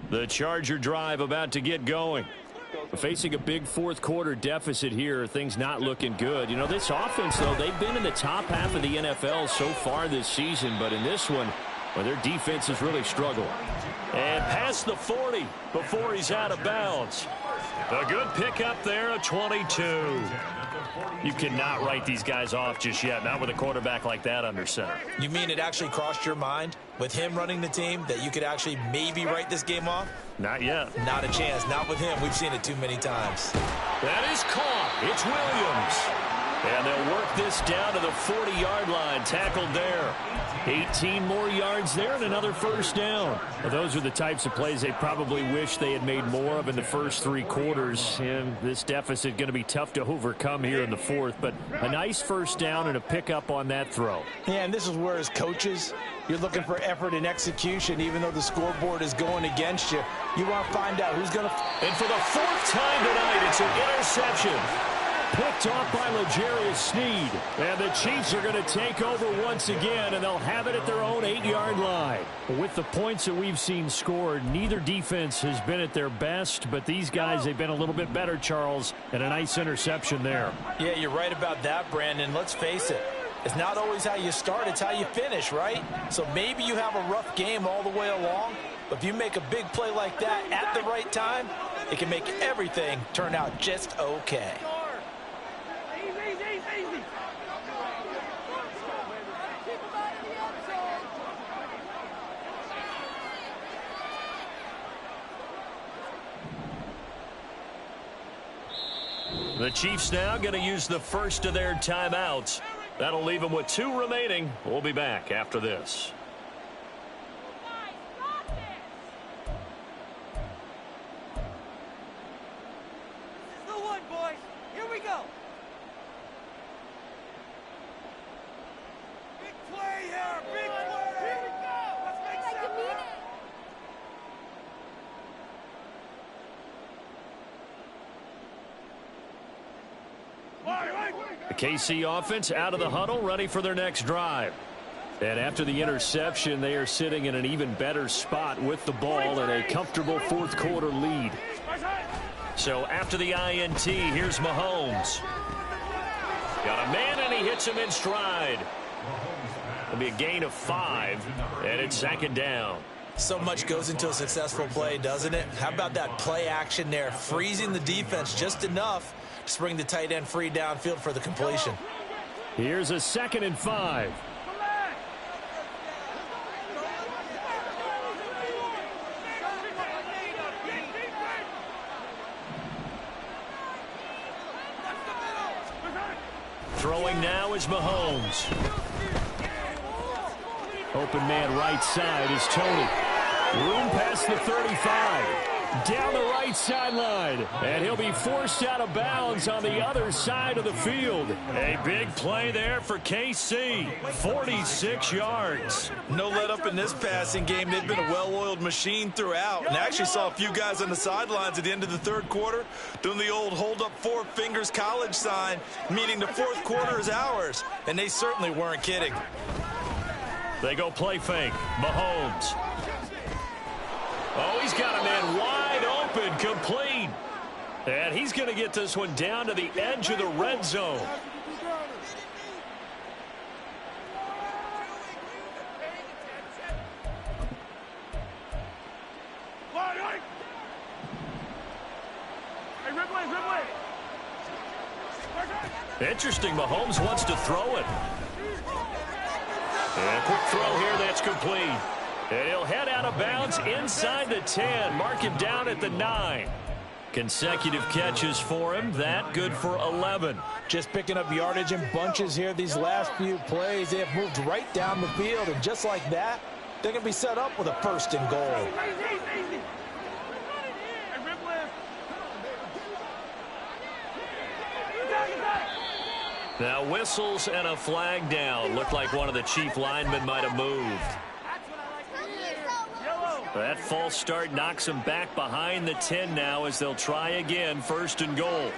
The Charger drive about to get going. Facing a big fourth quarter deficit here, things not looking good. You know, this offense, though, they've been in the top half of the NFL so far this season, but in this one, well, their defense has really struggled. And past the 40 before he's out of bounds. A good pickup there, a 22. You cannot write these guys off just yet, not with a quarterback like that under center. You mean it actually crossed your mind with him running the team that you could actually maybe write this game off? Not yet. Not a chance. Not with him. We've seen it too many times. That is caught. It's Williams. And they'll work this down to the 40-yard line. Tackled there. 18 more yards there and another first down. Well, those are the types of plays they probably wish they had made more of in the first three quarters. And this deficit going to be tough to overcome here in the fourth. But a nice first down and a pickup on that throw. Yeah, and this is where as coaches, you're looking for effort and execution. Even though the scoreboard is going against you, you want to find out who's going to... And for the fourth time tonight, it's an interception. Picked off by L'Jarius Sneed. And the Chiefs are going to take over once again, and they'll have it at their own 8-yard line. With the points that we've seen scored, neither defense has been at their best, but these guys, they've been a little bit better, Charles, and a nice interception there. Yeah, you're right about that, Brandon. Let's face it. It's not always how you start, it's how you finish, right? So maybe you have a rough game all the way along, but if you make a big play like that at the right time, it can make everything turn out just okay. The Chiefs now going to use the first of their timeouts. That'll leave them with 2 remaining. We'll be back after this. This is the one, boys. Here we go. Big play here. Big play. Here we go. Let's make seven. The KC offense out of the huddle, ready for their next drive. And after the interception, they are sitting in an even better spot with the ball and a comfortable fourth quarter lead. So after the INT, here's Mahomes. Got a man, and he hits him in stride. It'll be a gain of 5, and it's second down. So much goes into a successful play, doesn't it? How about that play action there, freezing the defense just enough to bring the tight end free downfield for the completion. Here's a 2nd and 5. Throwing now is Mahomes. Open man right side is Tony. Room past the 35. down the right sideline. And he'll be forced out of bounds on the other side of the field. A big play there for KC. 46 yards. No let up in this passing game. They've been a well-oiled machine throughout. And I actually saw a few guys on the sidelines at the end of the third quarter doing the old hold up 4 fingers college sign, meaning the fourth quarter is ours. And they certainly weren't kidding. They go play fake. Mahomes. Oh, he's got a man wide open, complete. And he's going to get this one down to the edge of the red zone. Interesting, Mahomes wants to throw it. And a quick throw here, that's complete. And he'll head out of bounds inside the 10. Mark him down at the 9. Consecutive catches for him. That good for 11. Just picking up yardage in bunches here these last few plays. They have moved right down the field. And just like that, they're going to be set up with a first and goal. Now whistles and a flag down. Looked like one of the chief linemen might have moved. That false start knocks him back behind the 10 now as they'll try again, first and goal.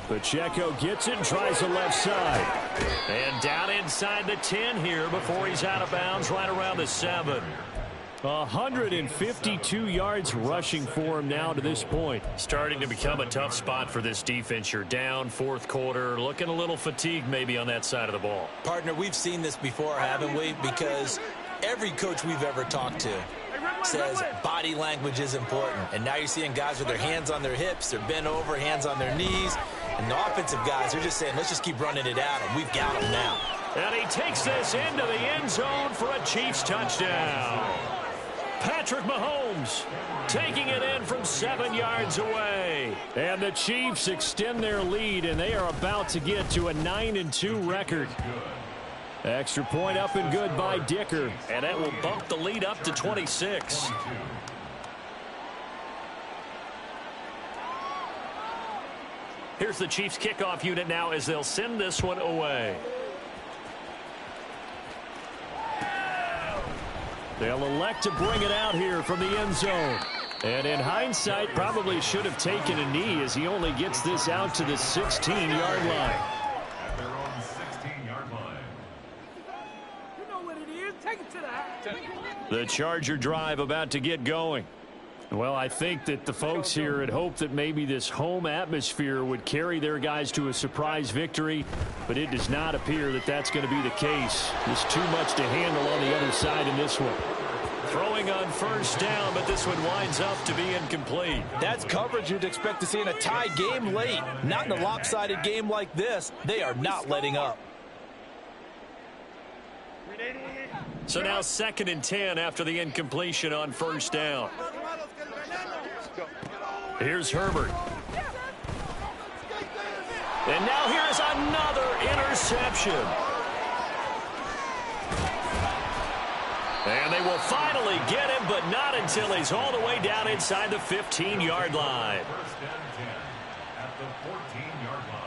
Pacheco gets it and tries the left side. And down inside the 10 here before he's out of bounds right around the 7. 152 yards rushing for him now to this point. Starting to become a tough spot for this defense. You're down fourth quarter, looking a little fatigued maybe on that side of the ball. Partner, we've seen this before, haven't we? Because every coach we've ever talked to says body language is important. And now you're seeing guys with their hands on their hips, they're bent over, hands on their knees. And the offensive guys are just saying, let's just keep running it at them. We've got them now. And he takes this into the end zone for a Chiefs touchdown. Patrick Mahomes taking it in from 7 yards away. And the Chiefs extend their lead, and they are about to get to a 9-2 record. Extra point up and good by Dicker. And that will bump the lead up to 26. Here's the Chiefs kickoff unit now as they'll send this one away. They'll elect to bring it out here from the end zone. And in hindsight, probably should have taken a knee as he only gets this out to the 16-yard line. At their own 16-yard line. You know what it is. Take it to the house. The Charger drive about to get going. Well, I think that the folks here had hoped that maybe this home atmosphere would carry their guys to a surprise victory, but it does not appear that that's going to be the case. There's too much to handle on the other side in this one. Throwing on first down, but this one winds up to be incomplete. That's coverage you'd expect to see in a tie game late. Not in a lopsided game like this. They are not letting up. So now 2nd and 10 after the incompletion on first down. Here's Herbert. And now here's another interception. And they will finally get him, but not until he's all the way down inside the 15-yard line. First and 10 at the 14-yard line.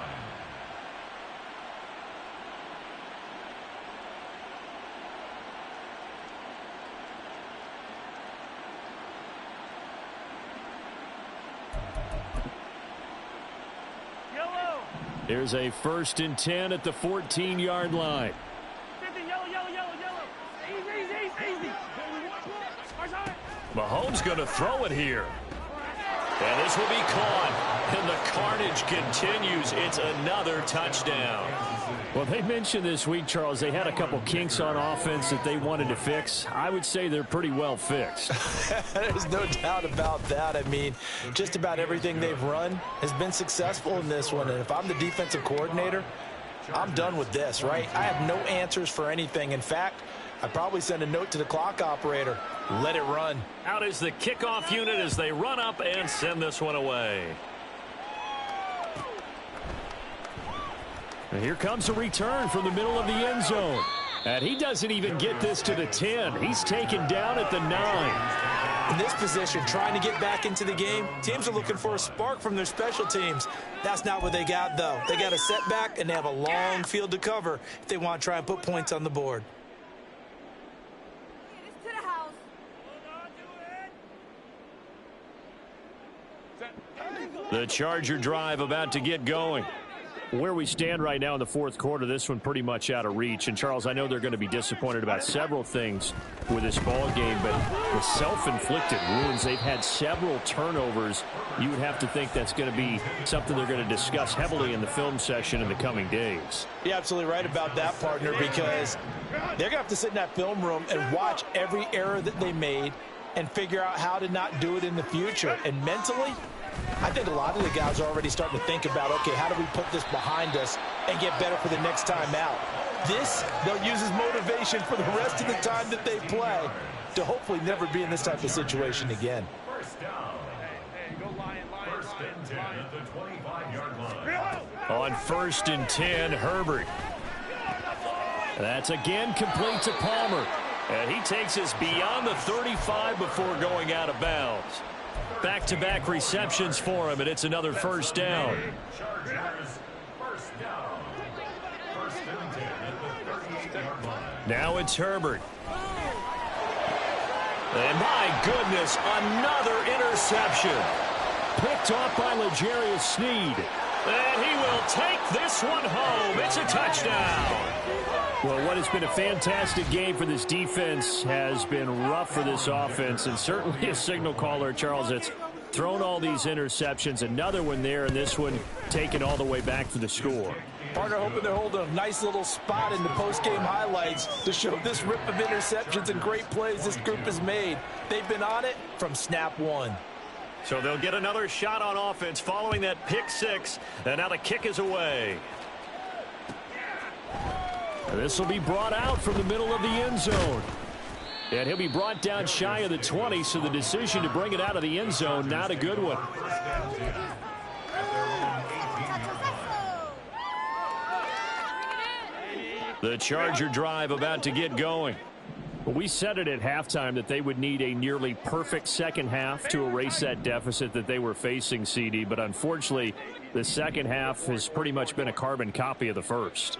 Here's a 1st and 10 at the 14-yard line. Mahomes going to throw it here. And this will be caught. And the carnage continues. It's another touchdown. Well, they mentioned this week, Charles, they had a couple kinks on offense that they wanted to fix. I would say they're pretty well fixed. There's no doubt about that. I mean, just about everything they've run has been successful in this one. And if I'm the defensive coordinator, I'm done with this, right? I have no answers for anything. In fact, I'd probably send a note to the clock operator. Let it run. Out is the kickoff unit as they run up and send this one away. And here comes a return from the middle of the end zone. And he doesn't even get this to the 10. He's taken down at the 9. In this position, trying to get back into the game, teams are looking for a spark from their special teams. That's not what they got, though. They got a setback, and they have a long field to cover if they want to try and put points on the board. The Charger drive about to get going. Where we stand right now in the fourth quarter, this one pretty much out of reach. And, Charles, I know they're going to be disappointed about several things with this ball game, but the self-inflicted wounds, they've had several turnovers. You would have to think that's going to be something they're going to discuss heavily in the film session in the coming days. You're absolutely right about that, partner, because they're going to have to sit in that film room and watch every error that they made and figure out how to not do it in the future. And mentally, I think a lot of the guys are already starting to think about, okay, how do we put this behind us and get better for the next time out? This, they'll use as motivation for the rest of the time that they play to hopefully never be in this type of situation again. First down. First and 10 at the 25-yard line. On 1st and 10, Herbert. That's again complete to Palmer. And he takes us beyond the 35 before going out of bounds. Back-to-back receptions for him, and it's another first down. Chargers, first down. First and 10 at the 38-yard line. Now it's Herbert. And my goodness, another interception. Picked off by L'Jarius Sneed. And he will take this one home. It's a touchdown. Well, what has been a fantastic game for this defense has been rough for this offense, and certainly a signal caller, Charles, that's thrown all these interceptions. Another one there, and this one taken all the way back for the score. Partner hoping they're holding a nice little spot in the post-game highlights to show this rip of interceptions and great plays this group has made. They've been on it from snap one. So they'll get another shot on offense following that pick six, and now the kick is away. This will be brought out from the middle of the end zone. And he'll be brought down shy of the 20, so the decision to bring it out of the end zone, not a good one. The Charger drive about to get going. We said it at halftime that they would need a nearly perfect second half to erase that deficit that they were facing, CD, but unfortunately, the second half has pretty much been a carbon copy of the first.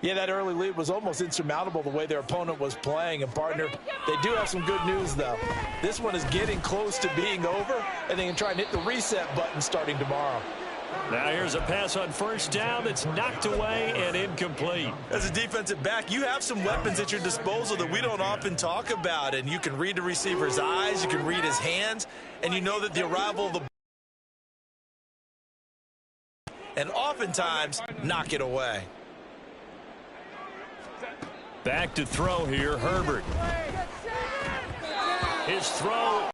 Yeah, that early lead was almost insurmountable the way their opponent was playing. And, partner, they do have some good news, though. This one is getting close to being over, and they can try and hit the reset button starting tomorrow. Now here's a pass on first down that's knocked away and incomplete. As a defensive back, you have some weapons at your disposal that we don't often talk about. And you can read the receiver's eyes, you can read his hands, and you know that the arrival of the and oftentimes knock it away. Back to throw here, Herbert. His throw.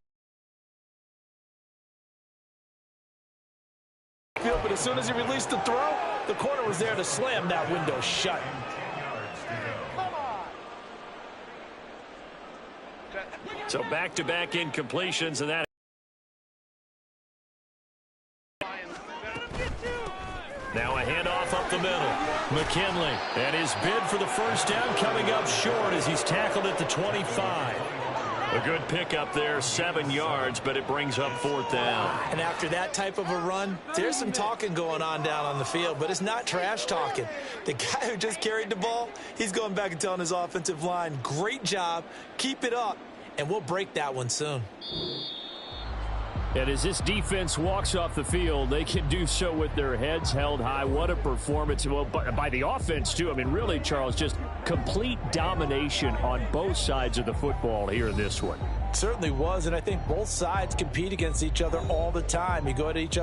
But as soon as he released the throw, the corner was there to slam that window shut. So back-to-back incompletions, and that. Now a handoff up the middle. McKinley, and his bid for the first down coming up short as he's tackled at the 25. A good pickup there, 7 yards, but it brings up fourth down. And after that type of a run, there's some talking going on down on the field, but it's not trash talking. The guy who just carried the ball, he's going back and telling his offensive line, great job, keep it up, and we'll break that one soon. And as this defense walks off the field, they can do so with their heads held high. What a performance. Well, by the offense, too. I mean, really, Charles, just complete domination on both sides of the football here in this one. Certainly was, and I think both sides compete against each other all the time. You go at each other.